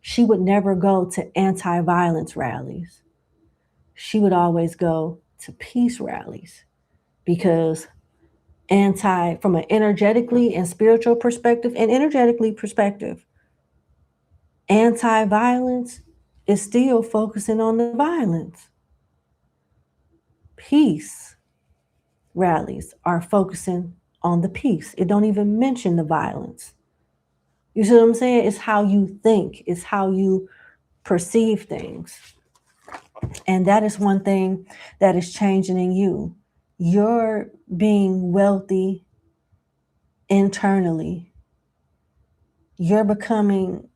to anti-violence rallies. She would always go to peace rallies, because from an energetically and spiritual perspective, anti-violence is still focusing on the violence. Peace rallies are focusing on the peace. It don't even mention the violence. You see what I'm saying? It's how you think. It's how you perceive things. And that is one thing that is changing in you. You're being wealthy internally. You're becoming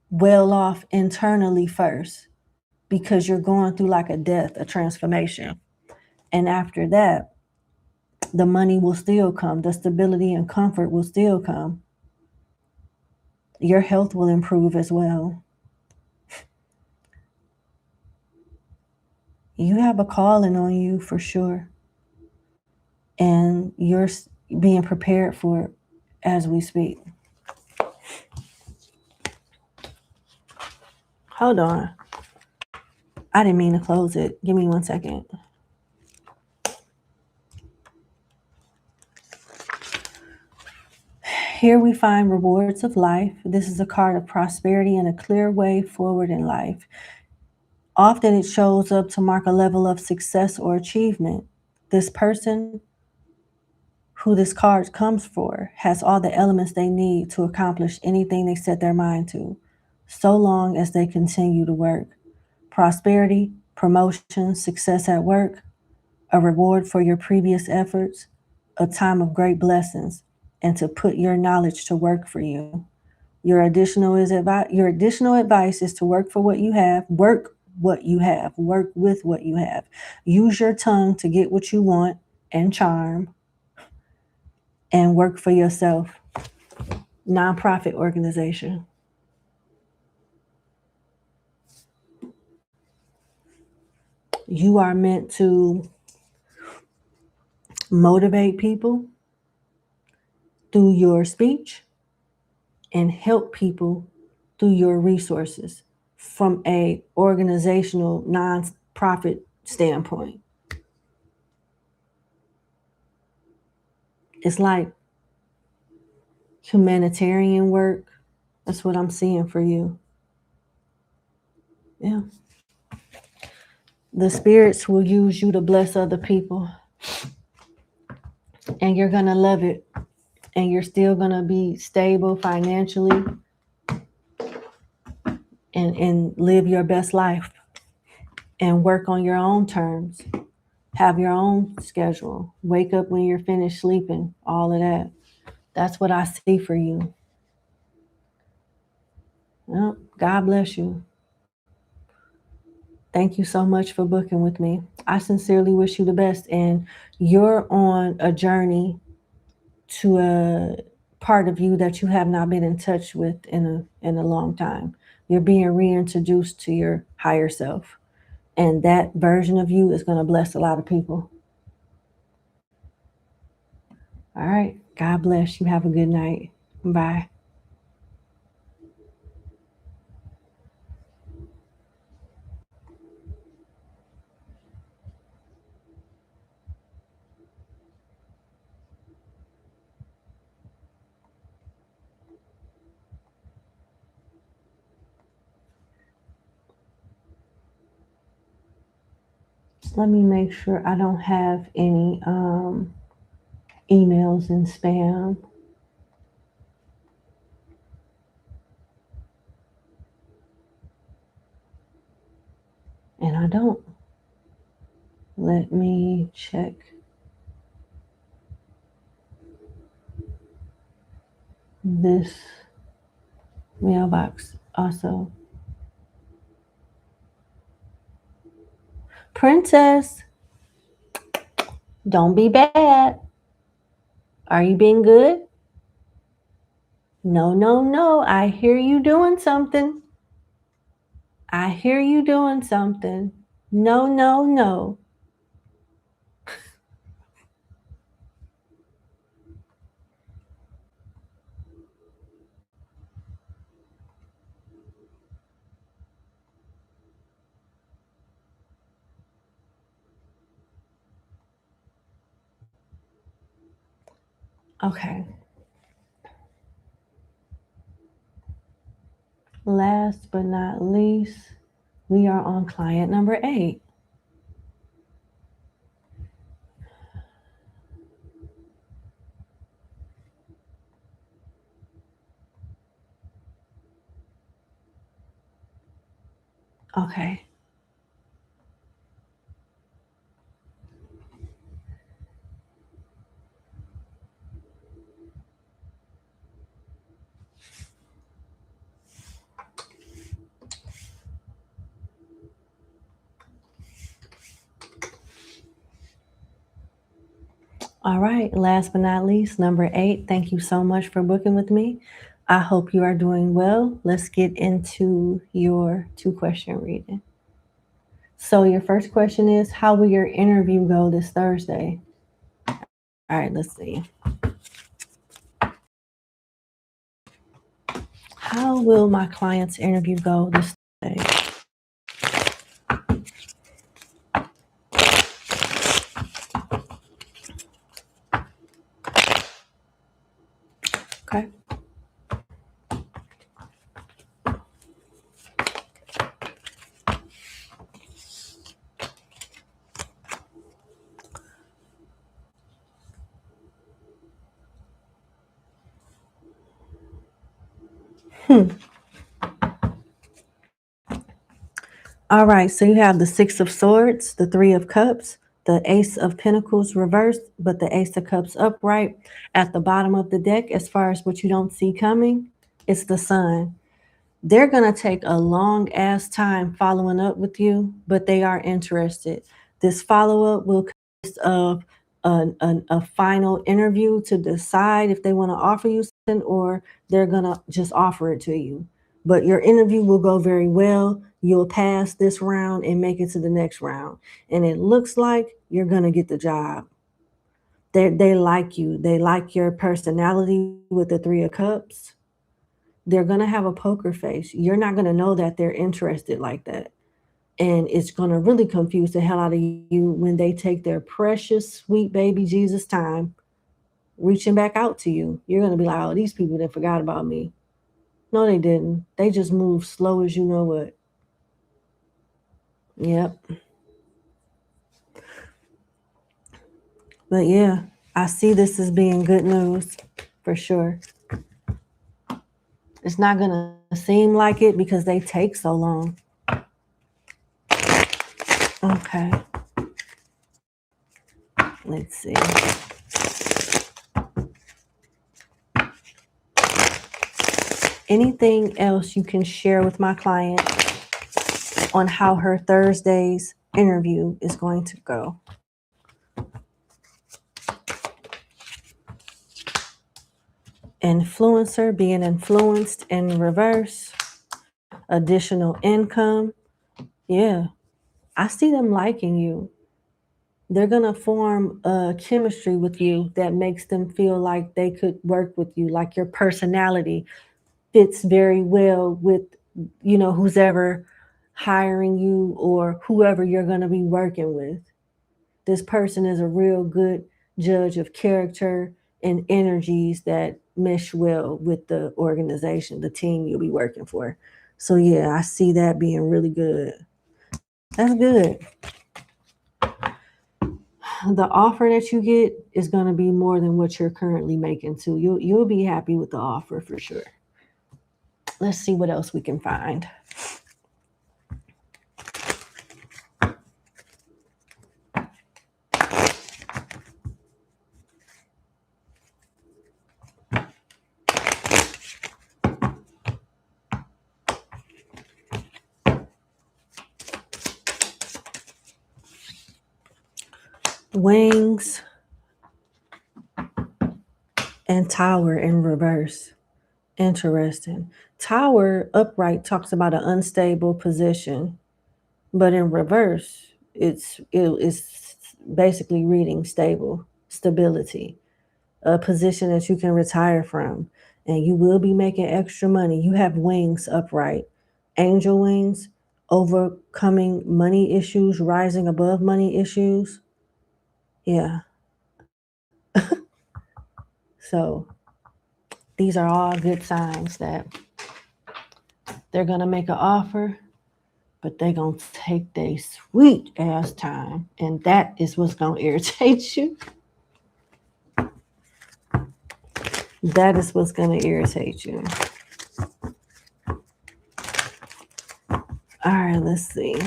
well off internally first, because you're going through like a death, a transformation. And after that, the money will still come. The stability and comfort will still come. Your health will improve as well. You have a calling on you for sure. And you're being prepared for it as we speak. Hold on. I didn't mean to close it. Give me 1 second. Here we find rewards of life. This is a card of prosperity and a clear way forward in life. Often it shows up to mark a level of success or achievement. This person who this card comes for has all the elements they need to accomplish anything they set their mind to, so long as they continue to work. Prosperity, promotion, success at work, a reward for your previous efforts, a time of great blessings, and to put your knowledge to work for you. Your additional advice is to work for what you have, work what you have, work with what you have. Use your tongue to get what you want and charm, and work for yourself. nonprofit organization. You are meant to motivate people through your speech and help people through your resources from a organizational nonprofit standpoint. It's like humanitarian work. That's what I'm seeing for you. Yeah. The spirits will use you to bless other people, and you're going to love it. And you're still going to be stable financially and live your best life and work on your own terms. Have your own schedule. Wake up when you're finished sleeping, all of that. That's what I see for you. Well, God bless you. Thank you so much for booking with me. I sincerely wish you the best. And you're on a journey to a part of you that you have not been in touch with in a long time. You're being reintroduced to your higher self. And that version of you is going to bless a lot of people. All right. God bless you. Have a good night. Bye. Let me make sure I don't have any emails in spam. And I don't. Let me check this mailbox also. Princess, don't be bad. Are you being good? No, no, no. I hear you doing something. I hear you doing something. No, no, no. Okay. Last but not least, we are on client number 8. Okay. All right. Last but not least, number 8. Thank you so much for booking with me. I hope you are doing well. Let's get into your 2-question reading. So, your first question is, how will your interview go this Thursday? All right, let's see. How will my client's interview go this Thursday? Okay. All right, so you have the 6 of Swords, the 3 of Cups, the Ace of Pentacles reversed, but the Ace of Cups upright. At the bottom of the deck, as far as what you don't see coming, it's the Sun. They're going to take a long ass time following up with you, but they are interested. This follow up will consist of a final interview to decide if they want to offer you something or they're going to just offer it to you. But your interview will go very well. You'll pass this round and make it to the next round. And it looks like you're going to get the job. They like you. They like your personality with the Three of Cups. They're going to have a poker face. You're not going to know that they're interested like that. And it's going to really confuse the hell out of you when they take their precious, sweet baby Jesus time reaching back out to you. You're going to be like, oh, these people that forgot about me. No, they didn't. They just moved slow as you know what. Yep. But yeah, I see this as being good news for sure. It's not going to seem like it because they take so long. Okay. Let's see. Anything else you can share with my client on how her Thursday's interview is going to go? Influencer, being influenced in reverse, additional income. Yeah, I see them liking you. They're going to form a chemistry with you that makes them feel like they could work with you, like your personality fits very well with, who's ever hiring you or whoever you're going to be working with. This person is a real good judge of character and energies that mesh well with the organization, the team you'll be working for. So yeah, I see that being really good. That's good. The offer that you get is going to be more than what you're currently making too. You'll be happy with the offer for sure. Let's see what else we can find. Wings and Tower in reverse. Interesting. Tower upright talks about an unstable position, but in reverse, it's basically reading stability, a position that you can retire from, and you will be making extra money. You have wings upright, angel wings, overcoming money issues, rising above money issues. Yeah. So these are all good signs that they're gonna make an offer, but they gonna take their sweet ass time, and that is what's gonna irritate you. That is what's gonna irritate you. All right, let's see.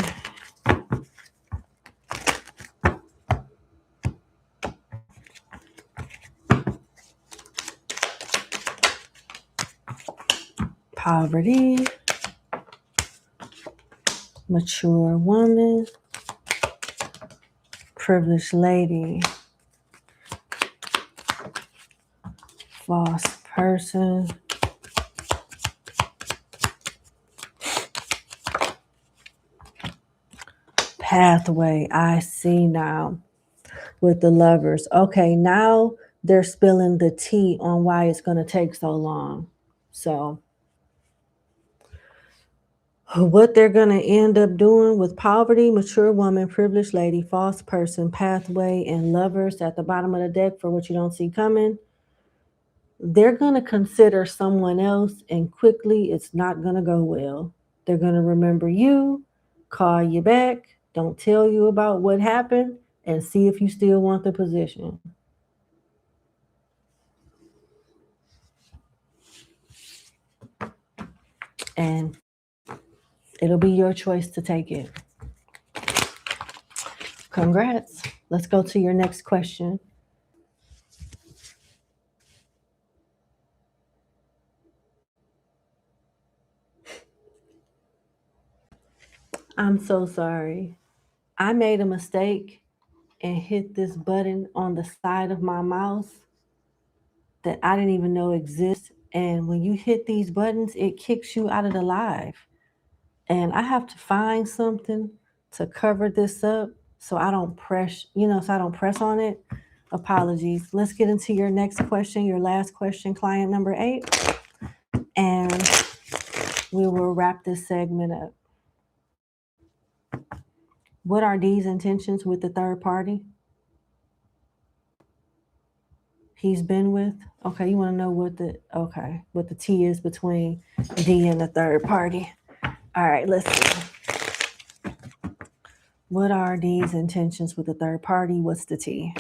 Poverty, mature woman, privileged lady, false person, pathway. I see now with the lovers. Okay, now they're spilling the tea on why it's going to take so long. So what they're going to end up doing with poverty, mature woman, privileged lady, false person, pathway, and lovers at the bottom of the deck for what you don't see coming, they're going to consider someone else, and quickly it's not going to go well. They're going to remember you, call you back, don't tell you about what happened, and see if you still want the position. And it'll be your choice to take it. Congrats. Let's go to your next question. I'm so sorry. I made a mistake and hit this button on the side of my mouse that I didn't even know exists. And when you hit these buttons, it kicks you out of the live. And I have to find something to cover this up so I don't press, so I don't press on it. Apologies. Let's get into your next question, your last question, client number 8. And we will wrap this segment up. What are D's intentions with the third party he's been with? Okay, you want to know what the T is between D and the third party. All right, let's see. What are D's intentions with the third party? What's the T?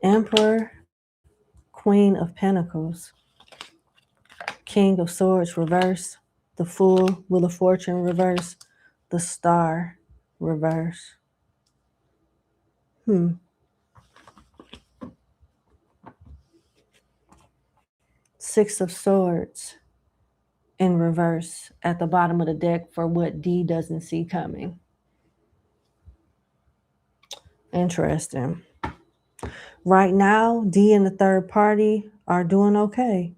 Emperor, Queen of Pentacles, King of Swords reverse, the Fool, Wheel of Fortune reverse, the Star reverse. Six of Swords in reverse at the bottom of the deck for what D doesn't see coming. Interesting. Right now, D and the third party are doing okay.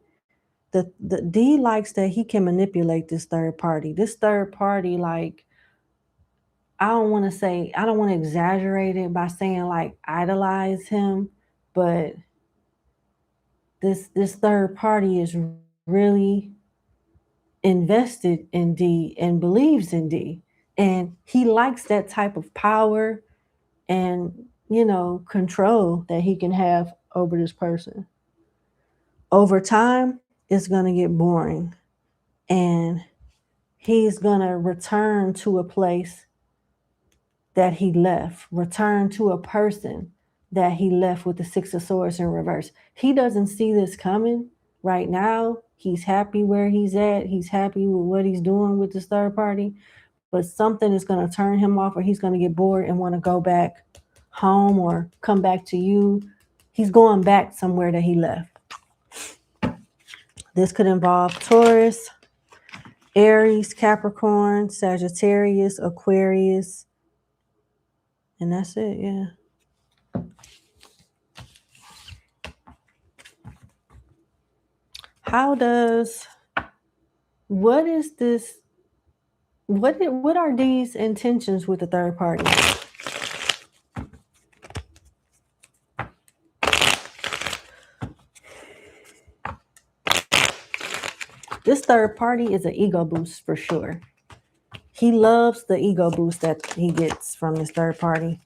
The D likes that he can manipulate this third party. This third party, like, I don't want to exaggerate it by saying like idolize him, but this third party is really invested in D and believes in D. And he likes that type of power and, control that he can have over this person. Over time, it's going to get boring. And he's going to return to a place that he left, return to a person that he left with the Six of Swords in reverse. He doesn't see this coming right now. He's happy where he's at. He's happy with what he's doing with this third party. But something is going to turn him off, or he's going to get bored and want to go back home or come back to you. He's going back somewhere that he left. This could involve Taurus, Aries, Capricorn, Sagittarius, Aquarius. And that's it, yeah. What are these intentions with the third party? This third party is an ego boost for sure. He loves the ego boost that he gets from this third party.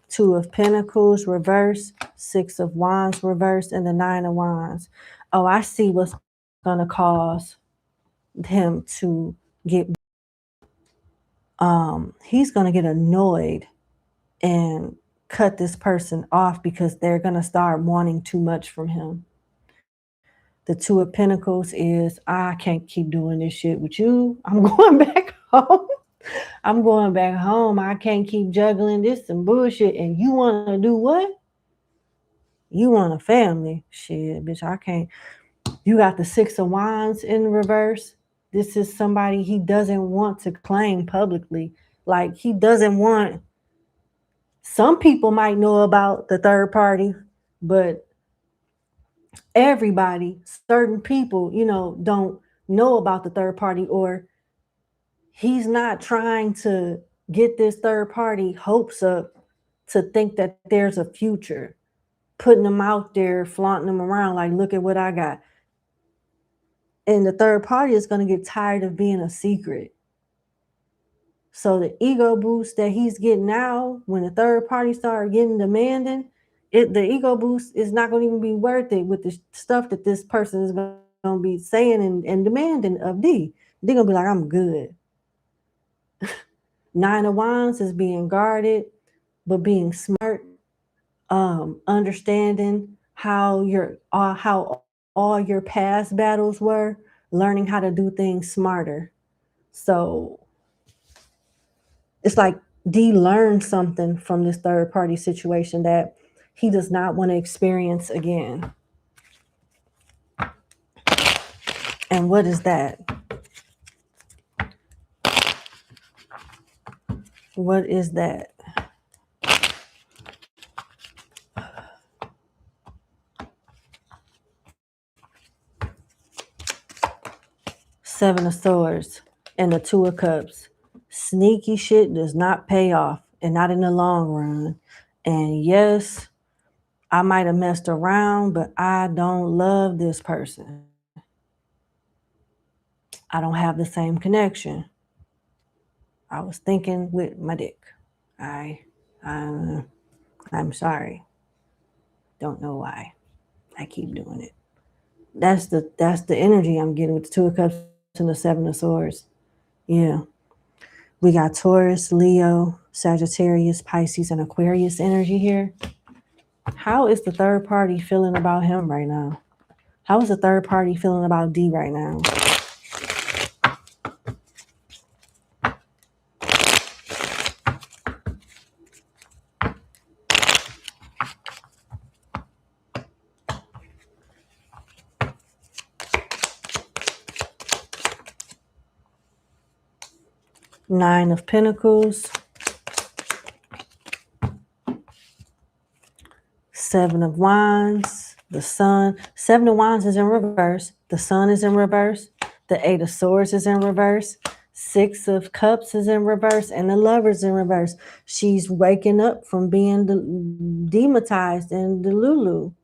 Two of Pentacles reverse, Six of Wands reverse, and the Nine of Wands. Oh, I see what's going to cause him to get he's going to get annoyed and cut this person off because they're going to start wanting too much from him. The Two of Pentacles is, I can't keep doing this shit with you. I'm going back home. I'm going back home. I can't keep juggling this and bullshit. And you want to do what? You want a family. Shit, bitch, I can't. You got the Six of Wands in reverse. This is somebody he doesn't want to claim publicly. Like, he doesn't want. Some people might know about the third party, but everybody, certain people, don't know about the third party, or he's not trying to get this third party hopes up to think that there's a future, putting them out there, flaunting them around like, look at what I got. And the third party is going to get tired of being a secret. So the ego boost that he's getting now, when the third party start getting demanding, the ego boost is not going to even be worth it with the stuff that this person is going to be saying and demanding of D. They're going to be like, I'm good. Nine of Wands is being guarded, but being smart, understanding how all your past battles were, learning how to do things smarter. So it's like D learned something from this third party situation that he does not want to experience again. And what is that? What is that? Seven of Swords and the Two of Cups. Sneaky shit does not pay off, and not in the long run. And yes, I might have messed around, but I don't love this person. I don't have the same connection. I was thinking with my dick. I, uh, I'm sorry. Don't know why. I keep doing it. That's the energy I'm getting with the Two of Cups and the Seven of Swords. Yeah. We got Taurus, Leo, Sagittarius, Pisces, and Aquarius energy here. How is the third party feeling about him right now? How is the third party feeling about D right now? Nine of Pentacles. Seven of Wands. The Sun. Seven of Wands is in reverse. The Sun is in reverse. The Eight of Swords is in reverse. Six of Cups is in reverse. And the Lover's in reverse. She's waking up from being demonetized in Delulu.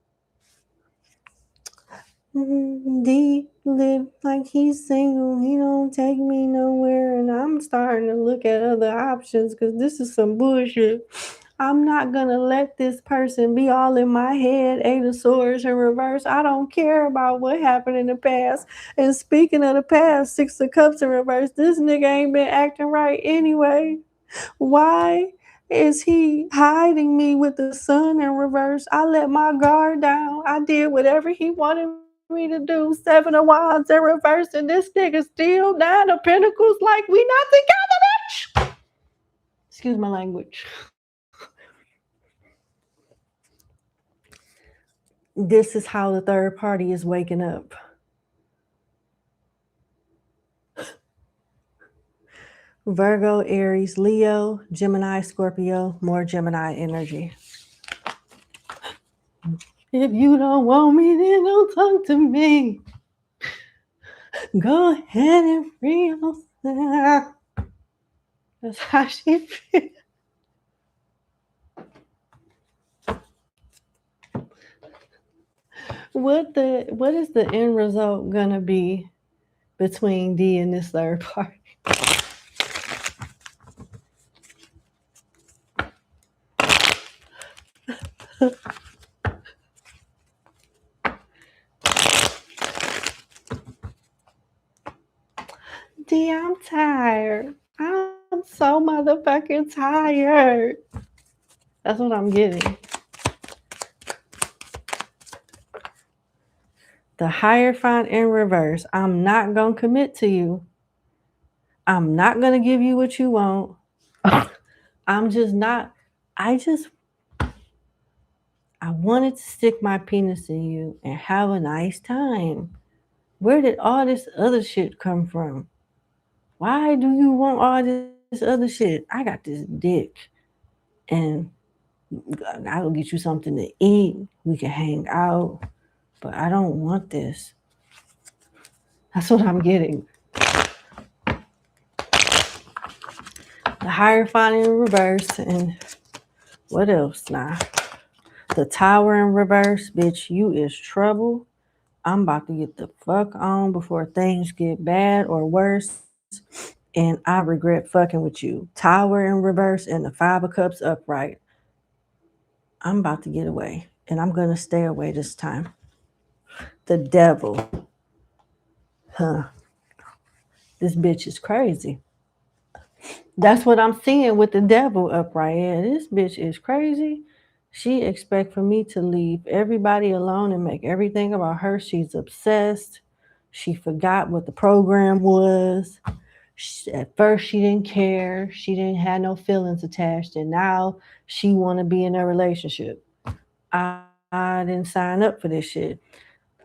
D live like he's single. He don't take me nowhere. And I'm starting to look at other options because this is some bullshit. I'm not going to let this person be all in my head. Eight of Swords in reverse. I don't care about what happened in the past. And speaking of the past, Six of Cups in reverse. This nigga ain't been acting right anyway. Why is he hiding me with the Sun in reverse? I let my guard down. I did whatever he wanted me to do. Seven of Wands in reverse. And this nigga still Nine of Pentacles like we not together, bitch. Excuse my language. This is how the third party is waking up. Virgo, Aries, Leo, Gemini, Scorpio, more Gemini energy. If you don't want me, then don't talk to me. Go ahead and free yourself. That's how she feels. What is the end result gonna be between D and this third party? D, I'm tired. I'm so motherfucking tired. That's what I'm getting. The Hierophant in reverse. I'm not going to commit to you. I'm not going to give you what you want. I'm just not. I wanted to stick my penis in you and have a nice time. Where did all this other shit come from? Why do you want all this other shit? I got this dick. And I'll get you something to eat. We can hang out. But I don't want this. That's what I'm getting. The Hierophant in reverse. And what else now? The Tower in reverse. Bitch, you is trouble. I'm about to get the fuck on before things get bad or worse. And I regret fucking with you. Tower in reverse and the Five of Cups upright. I'm about to get away. And I'm going to stay away this time. The Devil. Huh. This bitch is crazy. That's what I'm seeing with the Devil upright. Yeah, this bitch is crazy. She expect for me to leave everybody alone and make everything about her. She's obsessed. She forgot what the program was. At first, she didn't care. She didn't have no feelings attached. And now she want to be in a relationship. I didn't sign up for this shit.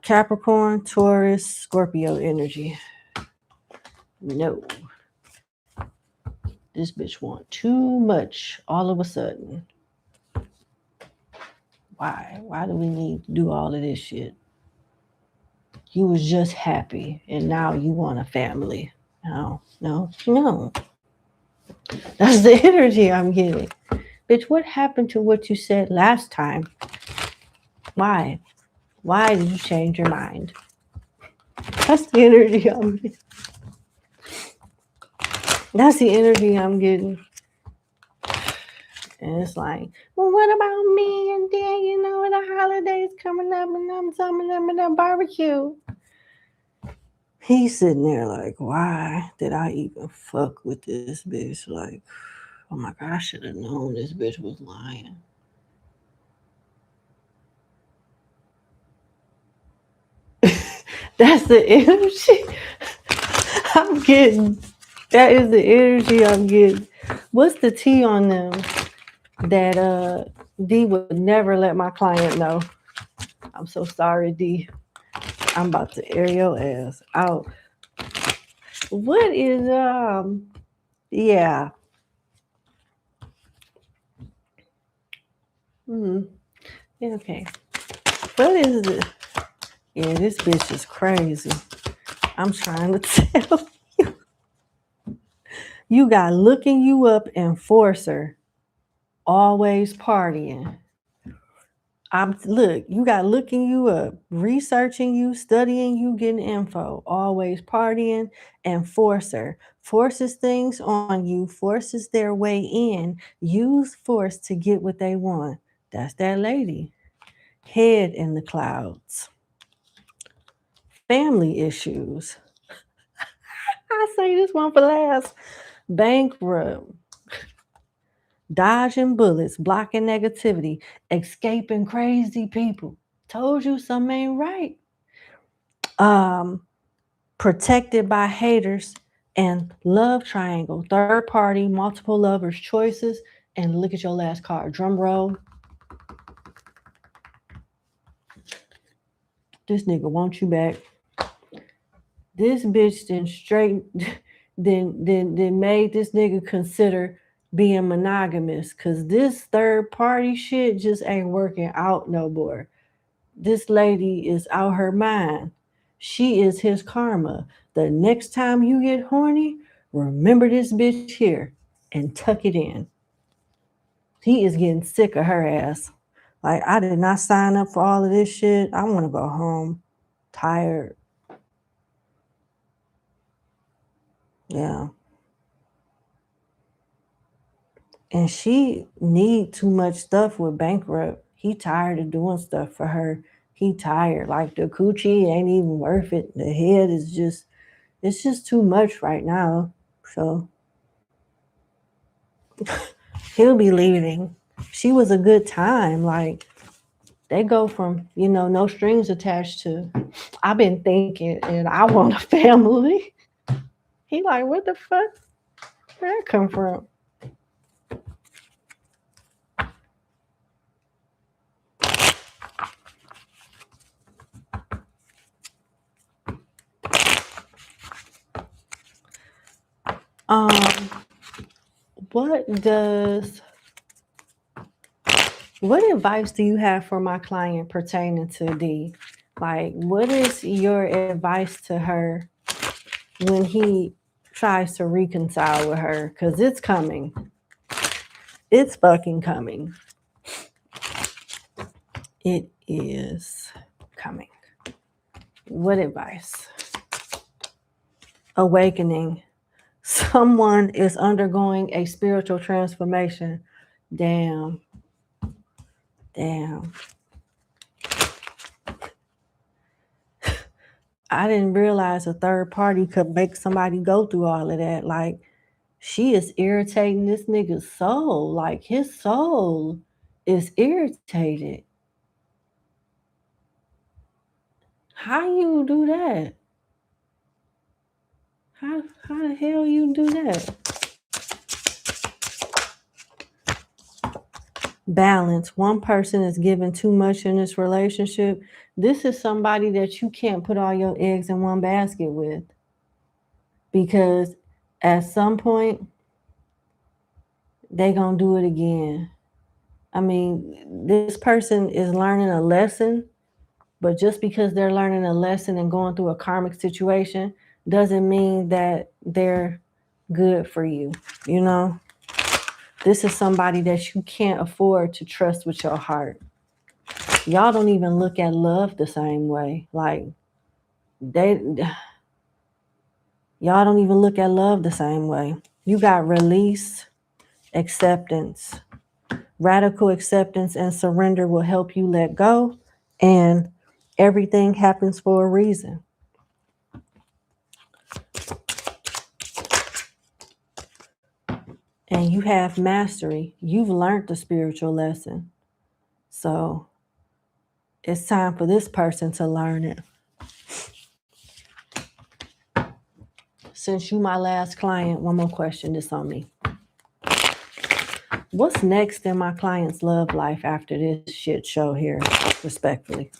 Capricorn, Taurus, Scorpio energy. No. This bitch want too much all of a sudden. Why? Why do we need to do all of this shit? You was just happy and now you want a family. No. That's the energy I'm getting. Bitch, what happened to what you said last time? Why? Why did you change your mind? That's the energy I'm getting. That's the energy I'm getting. And it's like, well, what about me? And then, the holidays coming up and I'm summing them in a barbecue. He's sitting there like, why did I even fuck with this bitch? Like, oh my God, I should have known this bitch was lying. That's the energy I'm getting. That is the energy I'm getting. What's the tea on them that D would never let my client know? I'm so sorry, D. I'm about to air your ass out. What is yeah. Yeah, okay. What is it? Yeah, this bitch is crazy. I'm trying to tell you. You got looking you up enforcer. Always partying. You got looking you up, researching you, studying you, getting info, always partying, enforcer, forces things on you, forces their way in, use force to get what they want. That's that lady. Head in the clouds. Family issues. I say this one for last. Bankrupt. Dodging bullets, blocking negativity, escaping crazy people. Told you something ain't right. Protected by haters and love triangle, third party, multiple lovers, choices, and look at your last card. Drum roll. This nigga want you back. This bitch then made this nigga consider being monogamous, cause this third party shit just ain't working out no more. This lady is out her mind. She is his karma. The next time you get horny, remember this bitch here and tuck it in. He is getting sick of her ass. Like, I did not sign up for all of this shit. I want to go home. Tired. Yeah. And she need too much stuff with bankrupt. He tired of doing stuff for her. He tired. Like, the coochie ain't even worth it. The head is just, it's just too much right now. So he'll be leaving. She was a good time. Like, they go from, no strings attached to, I've been thinking and I want a family. He like, what the fuck? Where'd that come from? What advice do you have for my client pertaining to D? Like, what is your advice to her when he tries to reconcile with her? Because it's coming. It's fucking coming. It is coming. What advice? Awakening. Someone is undergoing a spiritual transformation. Damn. I didn't realize a third party could make somebody go through all of that. Like, she is irritating this nigga's soul. Like, his soul is irritated. How you do that? How the hell you do that? Balance. One person is giving too much in this relationship. This is somebody that you can't put all your eggs in one basket with, because at some point they gonna do it again. I mean, this person is learning a lesson, but just because they're learning a lesson and going through a karmic situation doesn't mean that they're good for you. You know, this is somebody that you can't afford to trust with your heart. Y'all don't even look at love the same way. Like, they, y'all don't even look at love the same way. You got release, acceptance. Radical acceptance and surrender will help you let go, and everything happens for a reason. And you have mastery. You've learned the spiritual lesson. So it's time for this person to learn it. Since you my last client, one more question, this on me. What's next in my client's love life after this shit show here, respectfully?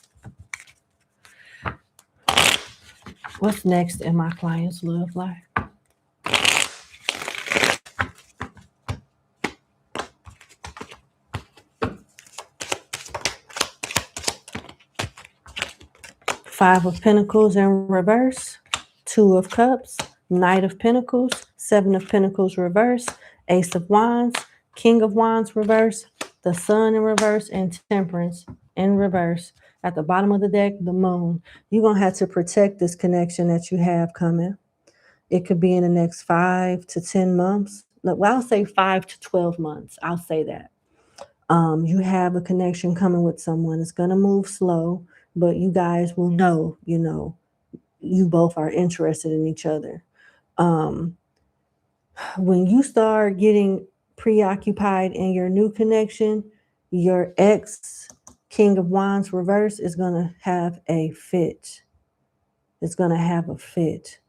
What's next in my client's love life? Five of Pentacles in reverse, Two of Cups, Knight of Pentacles, Seven of Pentacles reverse, Ace of Wands, King of Wands reverse, the Sun in reverse, and Temperance in reverse. At the bottom of the deck, the Moon. You're going to have to protect this connection that you have coming. It could be in the next 5 to 10 months. Well, I'll say 5 to 12 months. I'll say that. You have a connection coming with someone. It's going to move slow, but you guys will know, you both are interested in each other. When you start getting preoccupied in your new connection, your ex, King of Wands reverse, is going to have a fit. It's going to have a fit.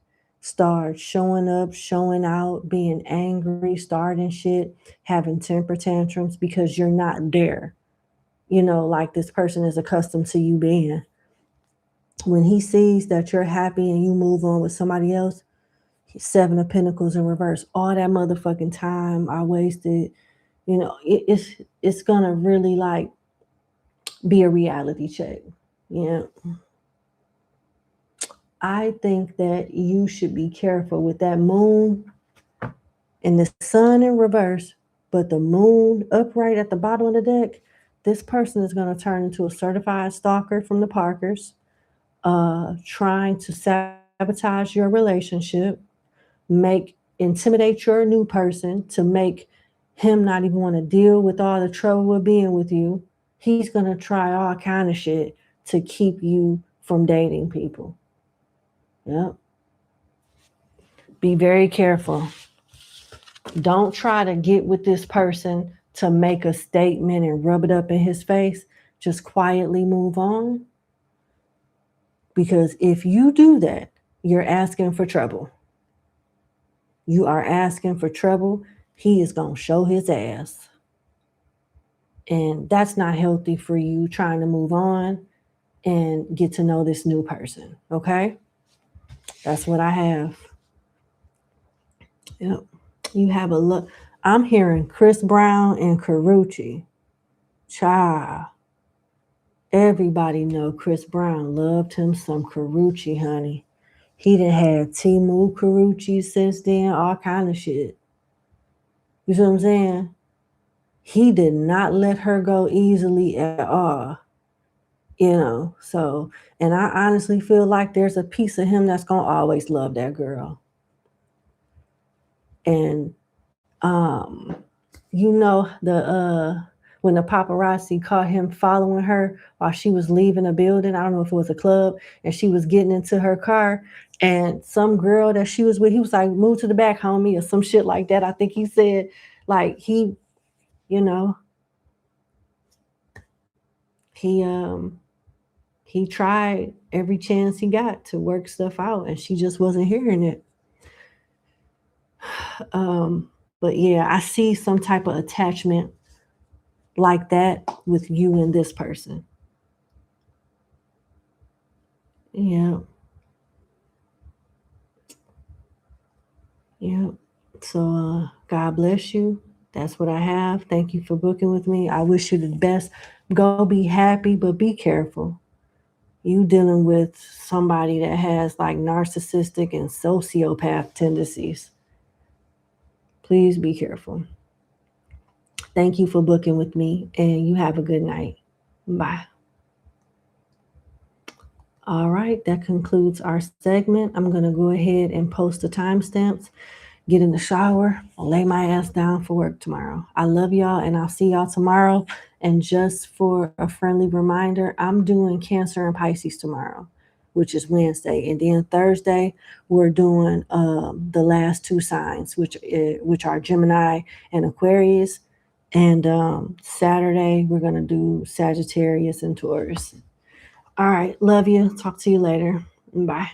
Start showing up, showing out, being angry, starting shit, having temper tantrums because you're not there. Like this person is accustomed to you being. When he sees that you're happy and you move on with somebody else, Seven of Pentacles in reverse. All that motherfucking time I wasted, it's gonna really like be a reality check. I think that you should be careful with that Moon and the Sun in reverse, but the Moon upright at the bottom of the deck. This person is gonna turn into a certified stalker from the Parkers, trying to sabotage your relationship, intimidate your new person to make him not even want to deal with all the trouble of being with you. He's going to try all kind of shit to keep you from dating people. Yep. Be very careful. Don't try to get with this person to make a statement and rub it up in his face. Just quietly move on. Because if you do that, you're asking for trouble. You are asking for trouble. He is going to show his ass. And that's not healthy for you trying to move on and get to know this new person. Okay? That's what I have. Yep. You have a look. I'm hearing Chris Brown and Carucci. Child. Everybody know Chris Brown loved him some Carucci, honey. He done had Timu Carucci since then, all kind of shit. You see what I'm saying? He did not let her go easily at all. So, and I honestly feel like there's a piece of him that's going to always love that girl. And, when the paparazzi caught him following her while she was leaving a building, I don't know if it was a club, and she was getting into her car, and some girl that she was with, he was like, move to the back, homie, or some shit like that. I think he said, like, he tried every chance he got to work stuff out, and she just wasn't hearing it. But yeah, I see some type of attachment like that with you and this person. Yeah. Yeah. So God bless you. That's what I have. Thank you for booking with me. I wish you the best. Go be happy, but be careful. You dealing with somebody that has like narcissistic and sociopath tendencies. Please be careful. Thank you for booking with me, and you have a good night. Bye. All right, that concludes our segment. I'm going to go ahead and post the timestamps, get in the shower, lay my ass down for work tomorrow. I love y'all, and I'll see y'all tomorrow. And just for a friendly reminder, I'm doing Cancer and Pisces tomorrow, which is Wednesday. And then Thursday, we're doing the last two signs, which are Gemini and Aquarius. And Saturday, we're going to do Sagittarius and Taurus. All right. Love you. Talk to you later. Bye.